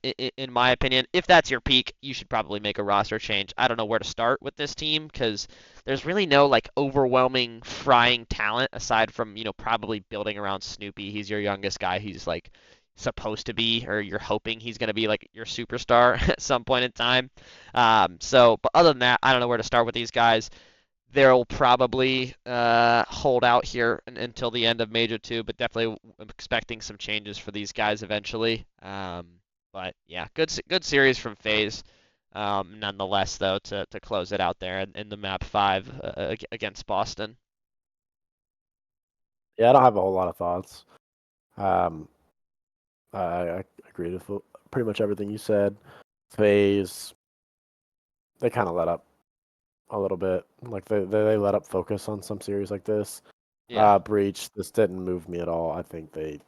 in my opinion. If that's your peak, you should probably make a roster change. I don't know where to start with this team because there's really no like overwhelming frying talent aside from probably building around Snoopy. He's your youngest guy. He's like supposed to be, or you're hoping he's going to be like your superstar at some point in time. But other than that, I don't know where to start with these guys. They'll probably hold out here until the end of Major 2, but definitely I'm expecting some changes for these guys eventually. But yeah, good series from FaZe. Nonetheless, though, to close it out there in the map 5 against Boston. Yeah, I don't have a whole lot of thoughts. Um, I agree with pretty much everything you said. FaZe, they kind of let up a little bit. Like they let up focus on some series like this. Yeah, Breach, this didn't move me at all. I think they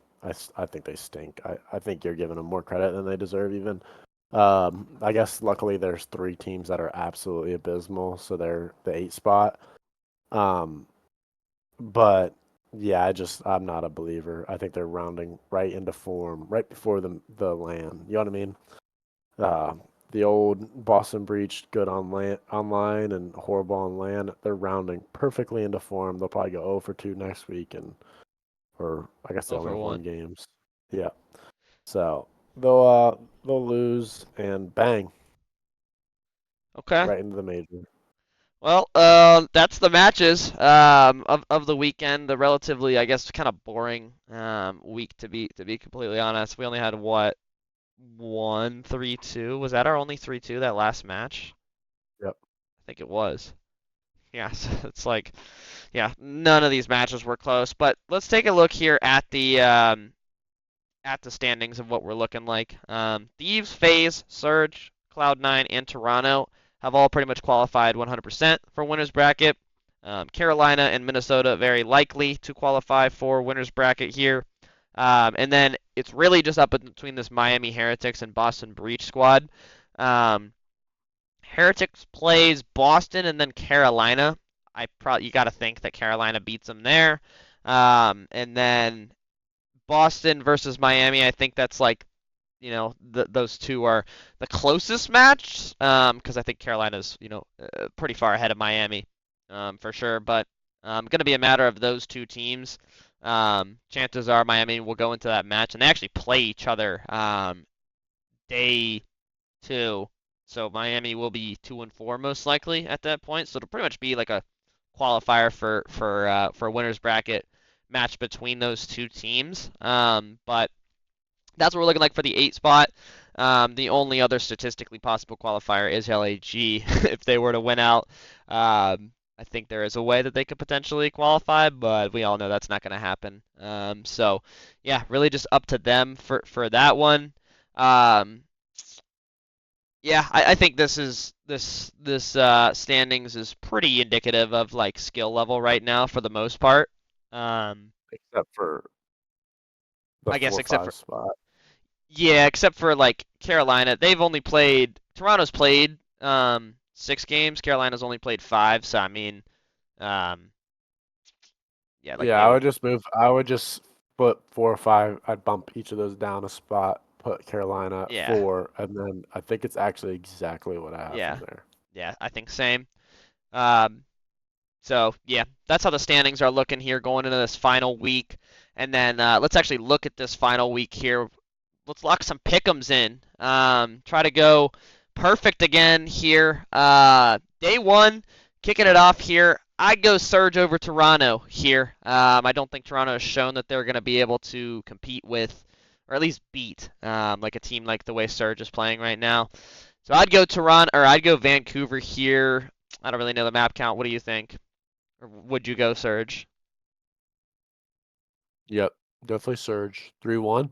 stink. I think you're giving them more credit than they deserve even. I guess luckily there's 3 teams that are absolutely abysmal, so they're the 8 spot. Um, but yeah, I'm not a believer. I think they're rounding right into form right before the land. You know what I mean? Uh, the old Boston Breach, good on land, online and horrible on land. They're rounding perfectly into form. They'll probably go 0 for 2 next week, or I guess they only over have one. 1 games. Yeah, so they'll lose and bang Okay. right into the major. Well, that's the matches of the weekend. The relatively, I guess, kind of boring week to be completely honest. We only had what, 1-3-2. Was that our only 3-2 that last match? Yep. I think it was. Yeah, so it's like, yeah, none of these matches were close. But let's take a look here at the standings of what we're looking like. Thieves, FaZe, Surge, Cloud9, and Toronto have all pretty much qualified 100% for winners bracket. Carolina and Minnesota very likely to qualify for winners bracket here. And then it's really just up between this Miami Heretics and Boston Breach squad. Um, Heretics plays Boston and then Carolina. You got to think that Carolina beats them there. And then Boston versus Miami, I think that's like, those two are the closest match, because I think Carolina's, pretty far ahead of Miami, for sure. But going to be a matter of those two teams. Chances are Miami will go into that match, and they actually play each other day two. So Miami will be 2-4 most likely at that point. So it'll pretty much be like a qualifier for a winners bracket match between those two teams. But that's what we're looking like for the 8 spot. The only other statistically possible qualifier is LAG if they were to win out. I think there is a way that they could potentially qualify, but we all know that's not going to happen. So yeah, really just up to them for that one. Yeah, I think this standings is pretty indicative of like skill level right now for the most part. Except for the I guess 4-5 spot. yeah, except for like Carolina, Toronto's played 6 games, Carolina's only played 5, so I mean, um, yeah, like Yeah, they would, I would just put 4 or 5. I'd bump each of those down a spot, put Carolina at yeah, 4, and then I think it's actually exactly what I have from yeah, there. yeah, I think same. Um, So yeah, that's how the standings are looking here going into this final week. And then let's actually look at this final week here. Let's lock some pick'ems in. Try to go perfect again here. Day one, kicking it off here. I'd go Surge over Toronto here. I don't think Toronto has shown that they're going to be able to compete with, or at least beat, like a team like the way Surge is playing right now. So I'd go Toronto, or I'd go Vancouver here. I don't really know the map count. What do you think? Or would you go Surge? Yep, definitely Surge 3-1.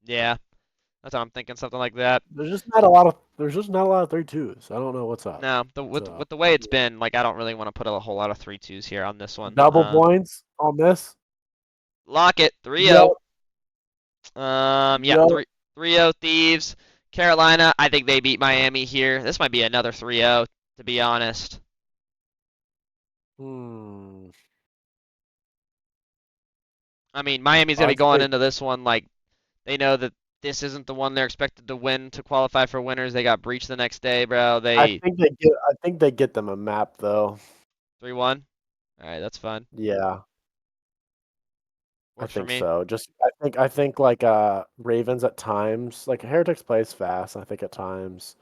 Yeah, that's what I'm thinking, something like that. There's just not a lot of 3-2s. I don't know what's up. No, So with the way it's been, like I don't really want to put a whole lot of 3-2s here on this one. double points on this. Lock it, 3-0. Yep, Yeah, yep. 3-0 Thieves. Carolina, I think they beat Miami here. This might be another 3-0, to be honest. Hmm. I mean, Miami's gonna I be going think into this one like they know that this isn't the one they're expected to win to qualify for winners. They got breached the next day, bro. They I think they get them a map though. 3-1. All right, that's fine. Yeah. I Works for think me. so. Just I think like Ravens at times, like Heretics plays fast. I think at times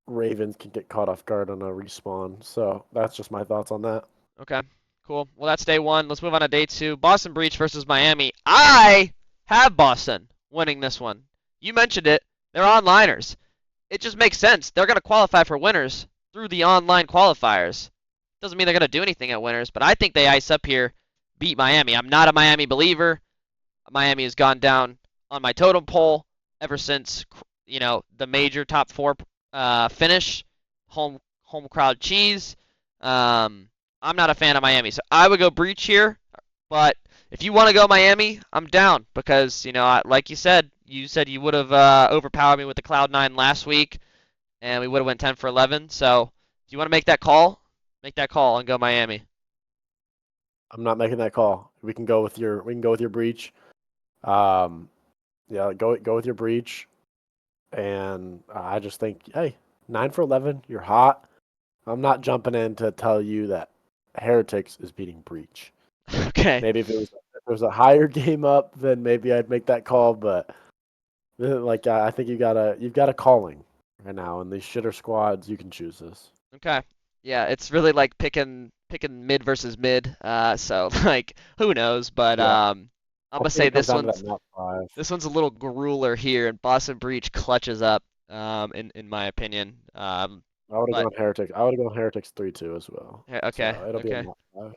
Ravens can get caught off guard on a respawn. So that's just my thoughts on that. Okay, cool. Well, that's day one. Let's move on to day two. Boston Breach versus Miami. I have Boston winning this one. You mentioned it. They're onliners. It just makes sense. They're going to qualify for winners through the online qualifiers. Doesn't mean they're going to do anything at winners, but I think they ice up here, beat Miami. I'm not a Miami believer. Miami has gone down on my totem pole ever since, the major top 4 finish, home crowd cheese. I'm not a fan of Miami, so I would go Breach here. But if you want to go Miami, I'm down because like you said you would have overpowered me with the Cloud9 last week, and we would have went 10 for 11. So if you want to make that call and go Miami. I'm not making that call. We can go with your breach. Um, yeah, go with your breach. And I just think, hey, 9 for 11, you're hot. I'm not jumping in to tell you that Heretics is beating breach. Okay. Maybe if it was a higher game up, then maybe I'd make that call. But like I think you've got a calling right now, and these shitter squads, you can choose this. Okay. Yeah, it's really like picking mid versus mid. So like who knows? But Yeah, I'm I gonna think say it comes down to that map 5. this one's a little grueler here, and Boston Breach clutches up. In my opinion. I would have But gone Heretics. I would have gone Heretics 3-2 as well. yeah, okay, So it'll be a okay. map 5.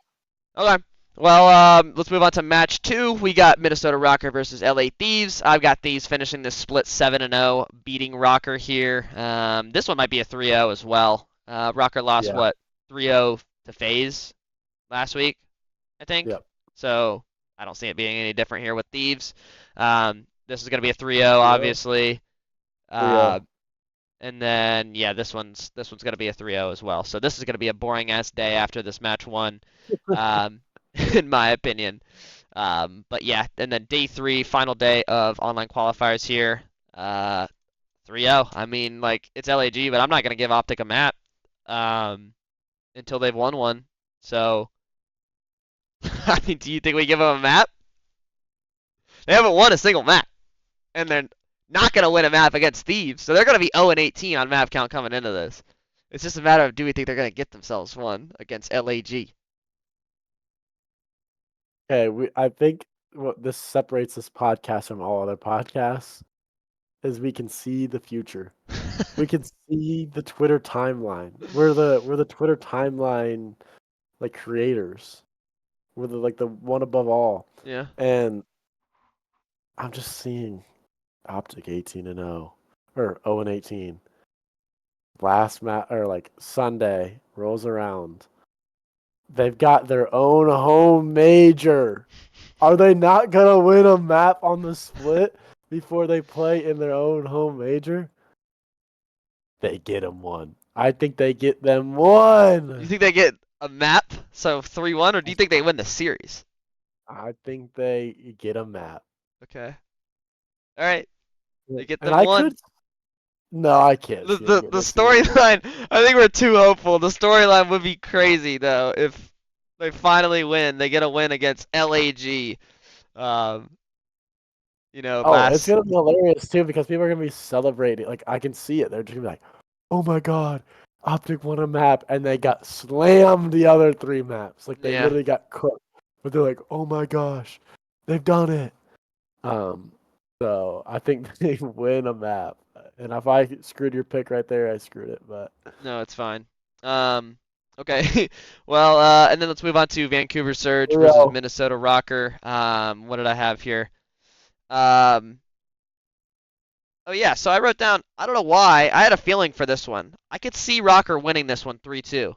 Okay. Well, let's move on to match two. We got Minnesota Rocker versus LA Thieves. I've got Thieves finishing this split 7-0, beating Rocker here. This one might be a 3-0 as well. Rocker lost Yeah. what 3-0 to FaZe last week, I think. Yep. So I don't see it being any different here with Thieves. This is going to be a 3-0, 3-0. obviously. Uh, 3-0. and then yeah, this one's going to be a 3-0 as well. So this is going to be a boring ass day after this match one, um, in my opinion. But yeah, and then day three, final day of online qualifiers here. 3-0. I mean, like it's LAG, but I'm not going to give OPTIC a map um, until they've won one. So I mean, do you think we give them a map? They haven't won a single map, and they're not going to win a map against Thieves. So they're going to be 0-18 on map count coming into this. It's just a matter of do we think they're going to get themselves one against LAG? Okay, I think what this separates this podcast from all other podcasts is we can see the future. We can see the Twitter timeline. We're the Twitter timeline like creators. We're the one above all. Yeah. And I'm just seeing Optic 18-0 or 0-18. Last match or like Sunday rolls around. They've got their own home major. Are they not gonna win a map on the split before they play in their own home major? They get them one. I think they get them You one. think they get a map, so 3-1, or do you think they win the series? I think they get a map. Okay. All right. They get And them I one. could. No, I can't The see them the, getting the a series. storyline, I think we're too hopeful. The storyline would be crazy though if they finally win. They get a win against LAG. Um, Oh, it's last gonna be hilarious too because people are gonna be celebrating. Like I can see it. They're just gonna be like, "Oh my god, Optic won a map," and they got slammed the other 3 maps. Like they yeah. literally got cooked. But they're like, "Oh my gosh, they've done it." Um, so I think they win a map. And if I screwed your pick right there, I screwed it. But No, it's fine. Okay. Well, and then let's move on to Vancouver Surge versus 3-0. Minnesota Rocker. What did I have here? Um, oh yeah, so I wrote down, I don't know why, I had a feeling for this one. I could see Rocker winning this one 3-2.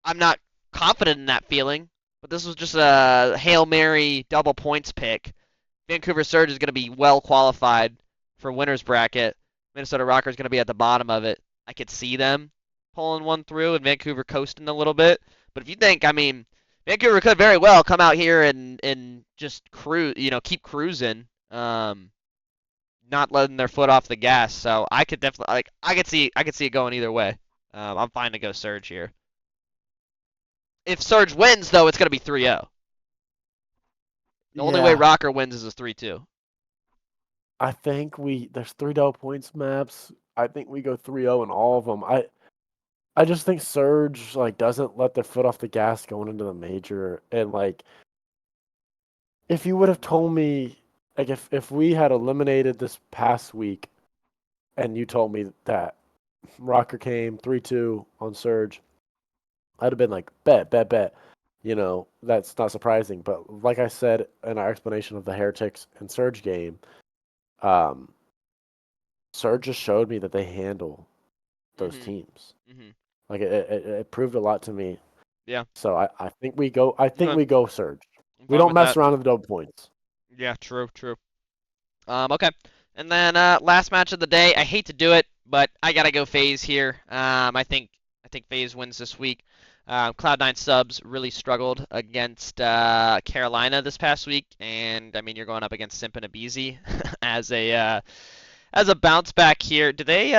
I'm not confident in that feeling, but this was just a Hail Mary double points pick. Vancouver Surge is going to be well qualified for winner's bracket. Minnesota Rocker is going to be at the bottom of it. I could see them pulling one through and Vancouver coasting a little bit. But if you think, I mean, Vancouver could very well come out here and just cruise, keep cruising, not letting their foot off the gas. So I could definitely, like, I could see it going either way. I'm fine to go Surge here. If Surge wins, though, it's going to be 3-0. The only way Yeah, Rocker wins is a 3-2. I think there's 3 double points maps. I think we go 3-0 in all of them. I just think Surge like doesn't let their foot off the gas going into the major. And like if you would have told me like if we had eliminated this past week and you told me that Rocker came 3-2 on Surge, I'd have been like, bet. That's not surprising. But like I said in our explanation of the Heretics and Surge game, um, Surge just showed me that they handle those Mhm. teams. Mhm. Like it proved a lot to me. Yeah. So I think we go. I think Okay. we go Surge. I'm We fine don't with mess that. around with the double points. Yeah. True. True. Okay. And then last match of the day. I hate to do it, but I gotta go FaZe here. I think FaZe wins this week. Cloud9 subs really struggled against Carolina this past week, and I mean you're going up against Simp and Abizi as a bounce back here. Do they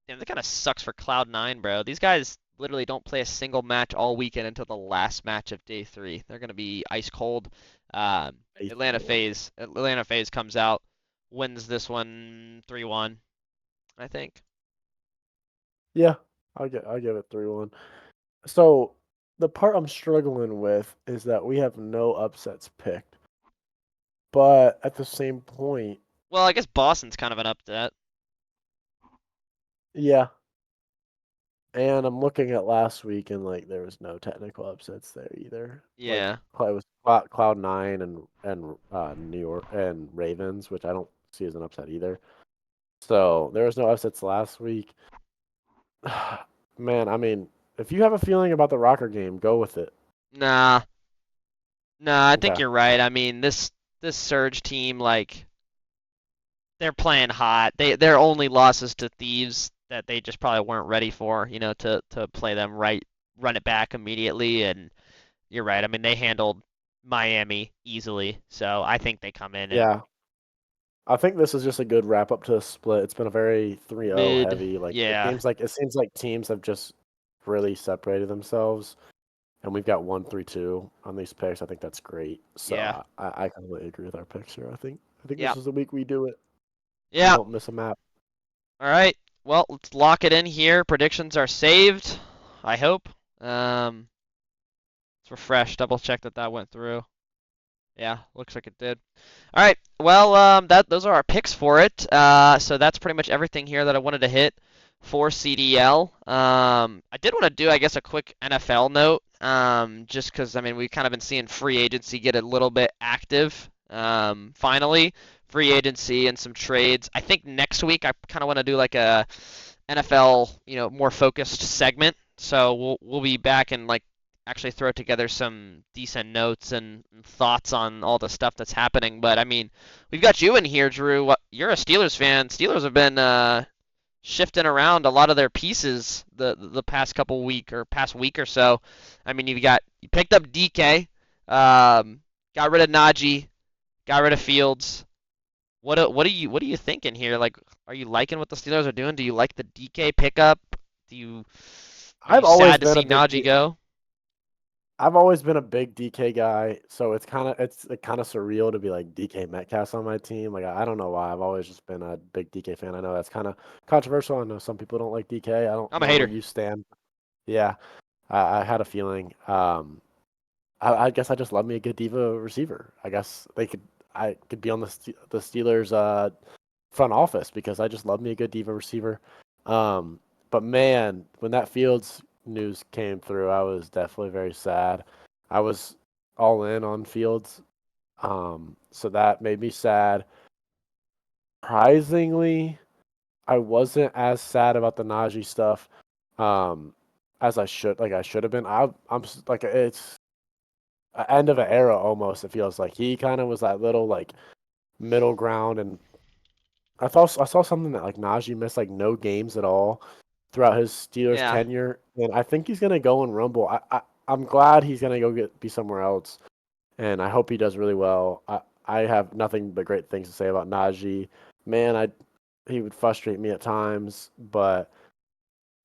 damn, that kind of sucks for Cloud9, bro. These guys literally don't play a single match all weekend until the last match of day 3. They're gonna be ice cold. Um, Ice cold. Atlanta FaZe comes out, wins this one 3-1, I think. Yeah. I'll give it 3-1. So the part I'm struggling with is that we have no upsets picked, but at the same point, Well, I guess Boston's kind of an upset. yeah. And I'm looking at last week, and like there was no technical upsets there either. Like Yeah. it was Cloud9 and New York and Ravens, which I don't see as an upset either. So there was no upsets last week. Man, I mean, if you have a feeling about the Rocker game, go with it. Nah. Nah, I think Okay. you're right. I mean, this Surge team, like, they're playing hot. Their only losses to Thieves that they just probably weren't ready for, to play them right, run it back immediately. And you're right. I mean, they handled Miami easily, so I think they come in at Yeah. I think this is just a good wrap up to the split. It's been a very 3-0 mid. heavy. Like Yeah, it seems like teams have just really separated themselves, and we've got 1-3-2 on these picks. I think that's great. So yeah, I completely agree with our picks here. I think yeah, this is the week we do it. We yeah. don't miss a map. All right. Well, let's lock it in here. Predictions are saved. I hope. Let's refresh. Double check that went through. Yeah, looks like it did. All right. Well, those are our picks for it. So that's pretty much everything here that I wanted to hit for CDL. I did want to do, I guess, a quick NFL note. Just because I mean we've kind of been seeing free agency get a little bit active. Finally, free agency and some trades. I think next week I kind of want to do like a NFL, more focused segment. So we'll be back and like actually throw together some decent notes and thoughts on all the stuff that's happening. But I mean, we've got you in here, Drew. You're a Steelers fan. Steelers have been shifting around a lot of their pieces the past week or so. I mean, you picked up DK, got rid of Najee, got rid of Fields. What are you thinking here? Like, are you liking what the Steelers are doing? Do you like the DK pickup? Do you Are you I've always sad to been a see big Najee go? I've always been a big DK guy, so it's kind of surreal to be like DK Metcalf's on my team. Like I don't know why. I've always just been a big DK fan. I know that's kind of controversial. I know some people don't like DK. I don't I'm a know where hater. you stand. Yeah, I had a feeling. I guess I just love me a good diva receiver. I could be on the Steelers front office because I just love me a good diva receiver. Um, but man, when that Fields news came through, I was definitely very sad. I was all in on Fields, so that made me sad. Surprisingly, I wasn't as sad about the Najee stuff um, as I should have been. Like it's a end of an era almost. It feels like he kind of was that little like middle ground, and I saw something that like Najee missed like no games at all throughout his Steelers Yeah. tenure, and I think he's gonna go and rumble. I'm glad he's gonna go be somewhere else, and I hope he does really well. I have nothing but great things to say about Najee. Man, he would frustrate me at times, but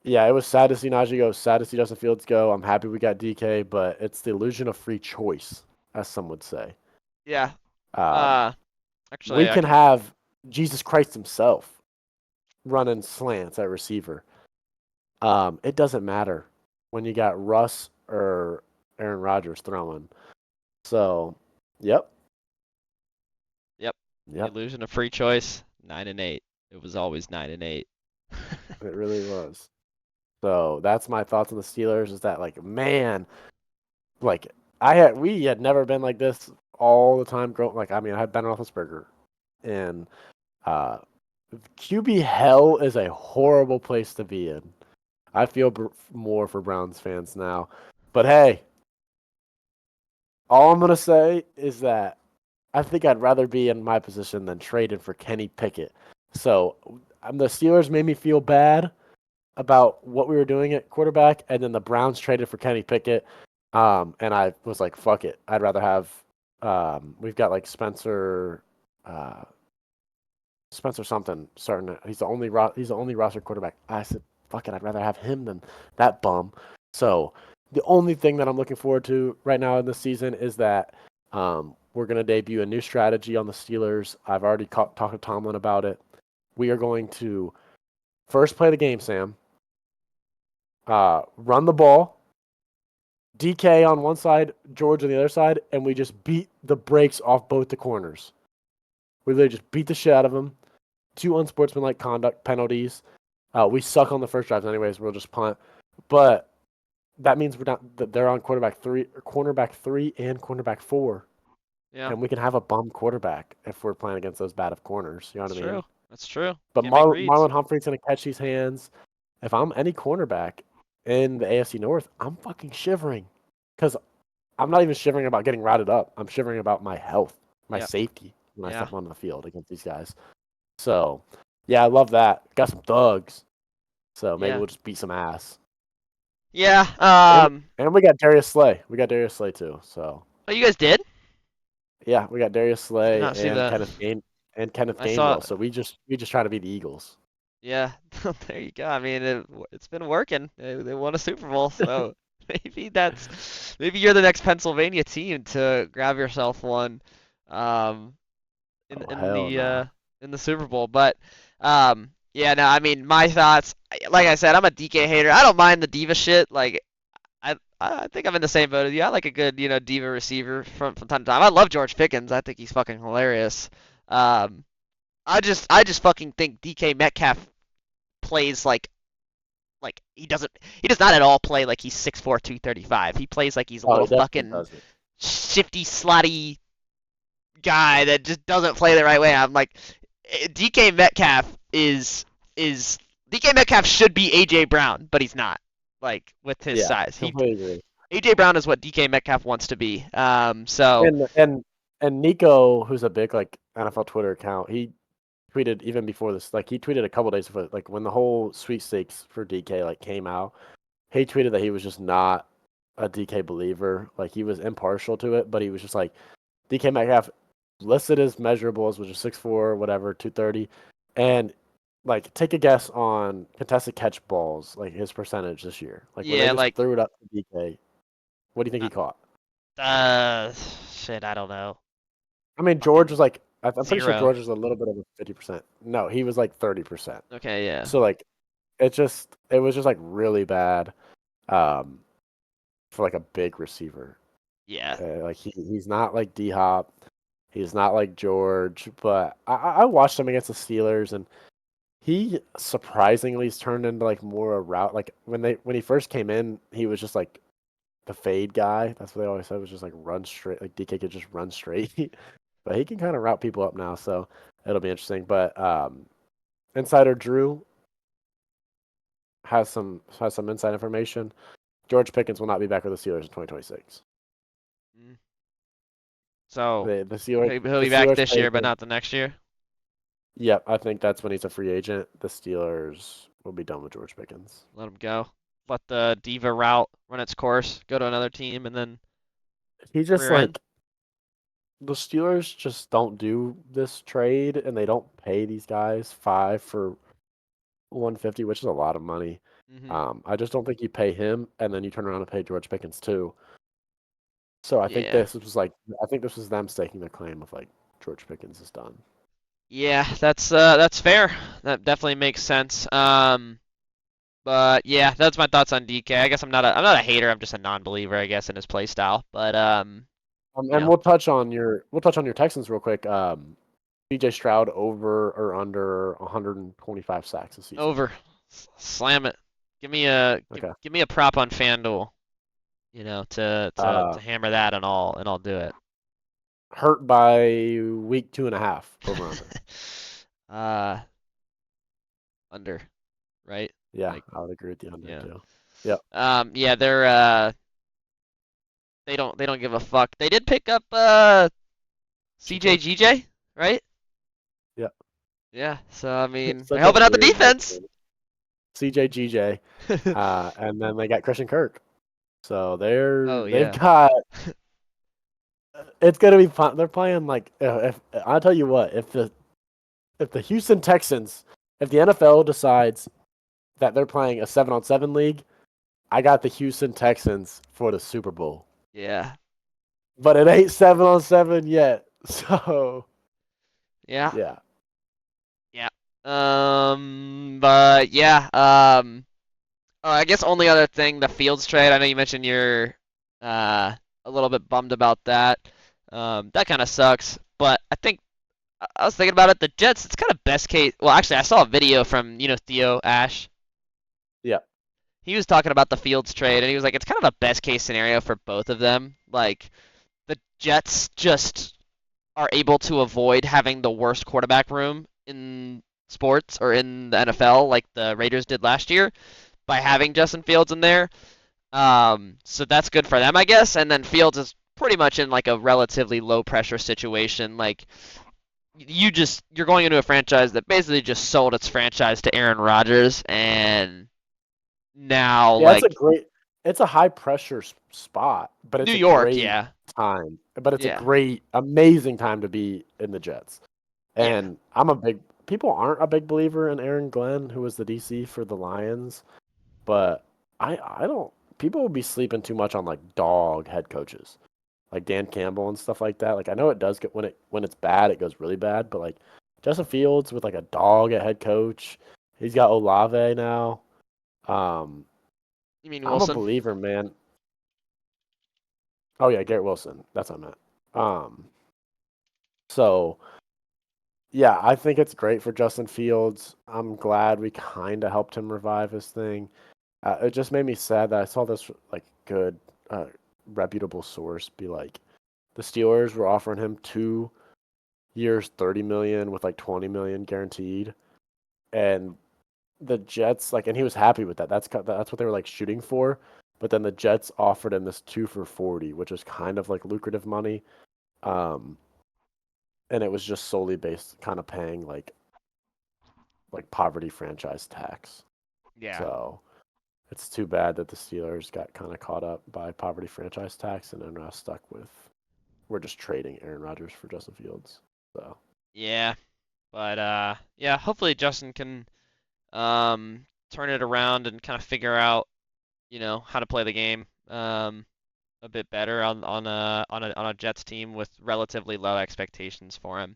yeah, it was sad to see Najee go, sad to see Justin Fields go. I'm happy we got DK, but it's the illusion of free choice, as some would say. Yeah. Um, Uh, we Actually, I can can. have Jesus Christ himself running slants at receiver. It doesn't matter when you got Russ or Aaron Rodgers throwing. So, yep, Yep. The yep, illusion of free choice. 9-8. It was always 9-8. it really was. So that's my thoughts on the Steelers. Is that like, man, like we had never been like this all the time growing. Like, I mean, I had Ben Roethlisberger, and uh, QB hell is a horrible place to be in. I feel more for Browns fans now, but hey, all I'm gonna say is that I think I'd rather be in my position than traded for Kenny Pickett. So the Steelers made me feel bad about what we were doing at quarterback, and then the Browns traded for Kenny Pickett. And I was like, fuck it. I'd rather have we've got like uh, Spencer something starting he's the only roster quarterback. I said, fuck it, I'd rather have him than that bum. So the only thing that I'm looking forward to right now in this season is that we're going to debut a new strategy on the Steelers. I've already talked to Tomlin about it. We are going to first play the game, Sam. run the ball, DK on one side, George on the other side, and we just beat the brakes off both the corners. We literally just beat the shit out of them. 2 unsportsmanlike conduct penalties. We suck on the first drives anyways. We'll just punt. But that means they're on cornerback 3 and cornerback 4. Yeah. And we can have a bum quarterback if we're playing against those bad of corners. You know That's what I mean? true. That's true. But Can't make reads. Marlon Humphrey's going to catch these hands. If I'm any cornerback in the AFC North, I'm fucking shivering. Because I'm not even shivering about getting routed up. I'm shivering about my health, my safety when I step onto the field against these guys. So, yeah, I love that. Got some thugs. So maybe we'll just beat some ass. Yeah. And we got Darius Slay. We got Darius Slay too. So. Oh, you guys did? Yeah, we got Darius Slay and the... Kenneth Gainwell. So we just try to be the Eagles. Yeah, there you go. I mean, it's been working. They won a Super Bowl, so maybe you're the next Pennsylvania team to grab yourself one, in the Super Bowl. But yeah, no, I mean, my thoughts. Like I said, I'm a DK hater. I don't mind the diva shit. Like, I think I'm in the same boat as you. I like a good, diva receiver from time to time. I love George Pickens. I think he's fucking hilarious. I just fucking think DK Metcalf plays like he does not at all play like he's 6'4", 235. He plays like he's a little fucking shifty, slotty guy that just doesn't play the right way. I'm like, DK Metcalf DK Metcalf should be AJ Brown, but he's not. Like, with his size. AJ Brown is what DK Metcalf wants to be. So and Nico, who's a big like NFL Twitter account, he tweeted even before this, like he tweeted a couple days before, like when the whole sweepstakes for DK like came out, he tweeted that he was just not a DK believer. Like he was impartial to it, but he was just like, DK Metcalf listed as measurables, which is 6'4", whatever, 230, and like take a guess on contested catch balls, like his percentage this year. Like when they just threw it up to DK, what do you think he caught? Shit, I don't know. I mean, George was like, I'm pretty sure George was a little bit of a 50%. No, he was like 30%. Okay, yeah. So like, it was just like really bad, for like a big receiver. Yeah. Like he's not like D-Hop, he's not like George, but I watched him against the Steelers and he surprisingly has turned into like more a route. Like when he first came in, he was just like the fade guy. That's what they always said, was just like run straight. Like DK could just run straight, but he can kind of route people up now. So it'll be interesting. But Insider Drew has some inside information. George Pickens will not be back with the Steelers in 2026. So the Steelers, he'll be back this year, but not the next year. Yep, I think that's when he's a free agent. The Steelers will be done with George Pickens. Let him go. Let the diva route run its course. Go to another team, and then he just like the Steelers just don't do this trade, and they don't pay these guys $5 for $150, which is a lot of money. Mm-hmm. I just don't think you pay him, and then you turn around and pay George Pickens too. So I think this was them staking their claim of like George Pickens is done. Yeah, that's fair. That definitely makes sense. But yeah, that's my thoughts on DK. I guess I'm not a hater. I'm just a non-believer, I guess, in his play style. But and we'll touch on your Texans real quick. CJ Stroud over or under 125 sacks this season. Over. Slam it. Give me a prop on FanDuel. To hammer that and I'll do it. Hurt by week 2.5 over under. Under, right? Yeah, I would agree with the under too. Yep. Yeah, they don't give a fuck. They did pick up CJGJ, right? Yeah. Yeah. So I mean, they're helping out the defense. CJGJ, and then they got Christian Kirk. So they've got. It's gonna be fun. They're playing like if I'll tell you what, if the Houston Texans, if the NFL decides that they're playing a 7-on-7 league, I got the Houston Texans for the Super Bowl. Yeah. But it ain't 7-on-7 yet. So yeah. Yeah. Yeah. But yeah, I guess only other thing, the Fields trade. I know you mentioned you're a little bit bummed about that. That kind of sucks. But I think I was thinking about it. The Jets, it's kind of best case. Well, actually, I saw a video from Theo Ash. Yeah. He was talking about the Fields trade, and he was like, it's kind of a best case scenario for both of them. Like the Jets just are able to avoid having the worst quarterback room in sports or in the NFL, like the Raiders did last year, by having Justin Fields in there. So that's good for them, I guess. And then Fields is pretty much in like a relatively low pressure situation. Like you're going into a franchise that basically just sold its franchise to Aaron Rodgers, and now Yeah, like it's a high pressure spot, but New it's a York, great yeah, time. But it's a yeah, great, amazing time to be in the Jets. yeah, And people aren't a big believer in Aaron Glenn, who was the DC for the Lions, but I don't, people will be sleeping too much on like dog head coaches, like Dan Campbell and stuff like that. Like I know it does get when it's bad, it goes really bad, but like Justin Fields with like a dog at head coach, he's got Olave now. Um, You mean I'm a Wilson? believer, man. Oh yeah, Garrett Wilson. That's what I meant. So yeah, I think it's great for Justin Fields. I'm glad we kind of helped him revive his thing. It just made me sad that I saw this like good, reputable source be like, the Steelers were offering him 2 years, 30 million with like 20 million guaranteed, and the Jets like, and he was happy with that. That's what they were like shooting for. But then the Jets offered him this 2 for 40, which is kind of like lucrative money. Um, and it was just solely based kind of paying like poverty franchise tax. Yeah, So it's too bad that the Steelers got kind of caught up by poverty franchise tax and are now stuck with, we're just trading Aaron Rodgers for Justin Fields. So yeah, but yeah, hopefully Justin can turn it around and kind of figure out how to play the game a bit better on a Jets team with relatively low expectations for him.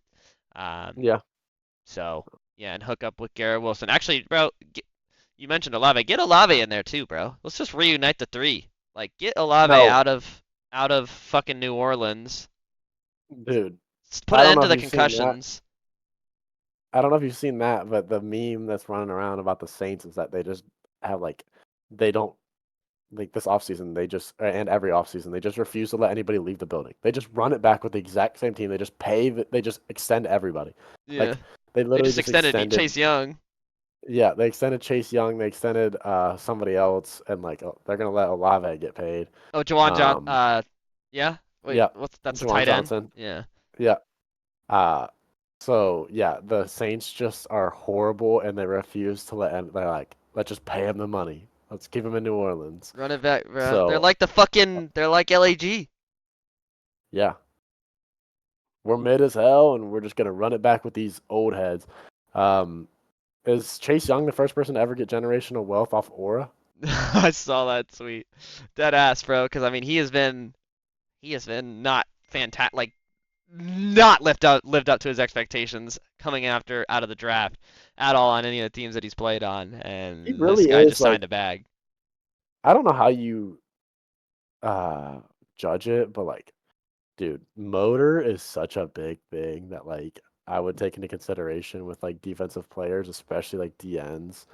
Um, yeah, so yeah, and hook up with Garrett Wilson. Actually, bro, you mentioned Olave. Get Olave in there too, bro. Let's just reunite the three. Like get Olave no, out of fucking New Orleans. dude, Put I an don't end know to if the you've seen that. concussions. I don't know if you've seen that, but the meme that's running around about the Saints is that they just have like, they don't, like this offseason, they just, and every offseason, they just refuse to let anybody leave the building. They just run it back with the exact same team. They just they just extend everybody. Yeah, Like they they literally just just extended extended, Chase Young. yeah, they extended Chase Young, they extended somebody else, and like they're gonna let Olave get paid. Oh, Jawan John. Um, Yeah. Wait, yeah, that's a Juwan tight end. Johnson, Yeah. yeah. Uh, so yeah, the Saints just are horrible, and they refuse to let. They're like, let's just pay him the money. Let's keep him in New Orleans. Run it back, bro. They're So like the fucking. They're like LAG. yeah, we're mid as hell, and we're just gonna run it back with these old heads. Um, is Chase Young the first person to ever get generational wealth off Aura? I saw that tweet. Dead ass, bro. Because I mean, he has been not fantastic. Like, not lived up to his expectations coming out of the draft at all on any of the teams that he's played on. He And this really guy is just like, signed a bag. I don't know how you uh judge it, but like, dude, motor is such a big thing that like I would take into consideration with like defensive players, especially like DNs,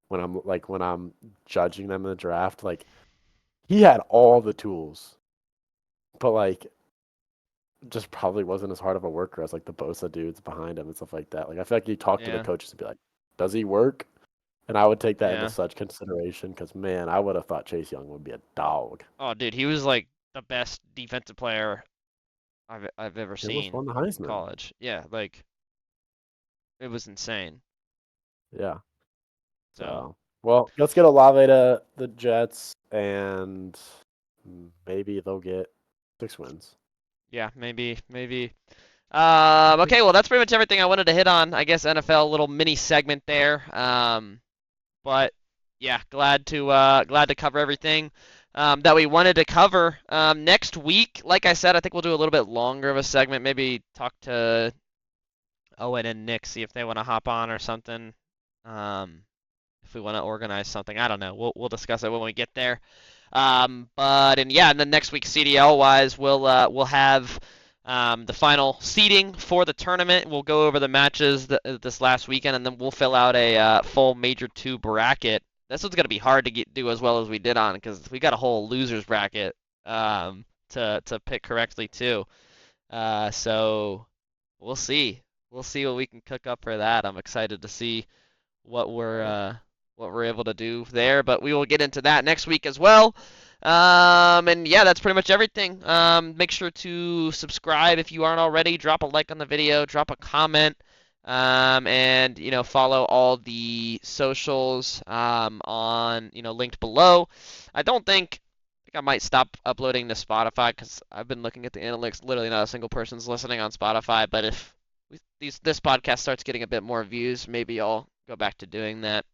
when I'm judging them in the draft. Like he had all the tools, but like just probably wasn't as hard of a worker as like the Bosa dudes behind him and stuff like that. Like I feel like you talk to the Yeah. coaches and be like, does he work? And I would take that into Yeah. such consideration because man, I would have thought Chase Young would be a dog. Oh, dude, he was like the best defensive player I've ever He almost seen won the in Heisman. college. Yeah, like it was insane. Yeah. So So well, let's get Olave to the Jets and maybe they'll get 6 wins. yeah, maybe. Okay, well that's pretty much everything I wanted to hit on. I guess NFL little mini segment there. But yeah, glad to cover everything that we wanted to cover. Next week, like I said, I think we'll do a little bit longer of a segment. Maybe talk to Owen and Nick, see if they want to hop on or something. if we want to organize something. I don't know. We'll discuss it when we get there. And then next week CDL wise, we'll have the final seeding for the tournament. We'll go over the matches this last weekend, and then we'll fill out a full Major 2 bracket. This one's gonna be hard to do as well as we did on, because we got a whole losers bracket to pick correctly too. So we'll see. We'll see what we can cook up for that. I'm excited to see what we're able to do there, but we will get into that next week as well. And yeah, that's pretty much everything. Make sure to subscribe if you aren't already. Drop a like on the video. Drop a comment. And follow all the socials on linked below. I think I might stop uploading to Spotify, because I've been looking at the analytics. Literally not a single person's listening on Spotify. But if this podcast starts getting a bit more views, maybe I'll go back to doing that.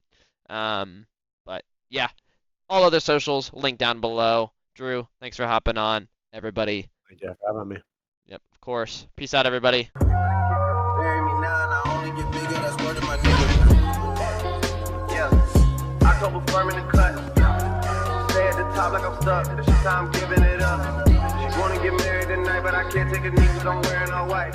But yeah, all other socials linked down below. Drew, thanks for hopping on. Everybody. Thank you for having me. Yep, of course. Peace out, everybody. Bury me now, and I only get bigger, that's word of my nigga. Yeah, October firm in the cut. Stay at the top like I'm stuck. It's time giving it up. She wanna get married tonight, but I can't take a nigga, I'm wearing all white.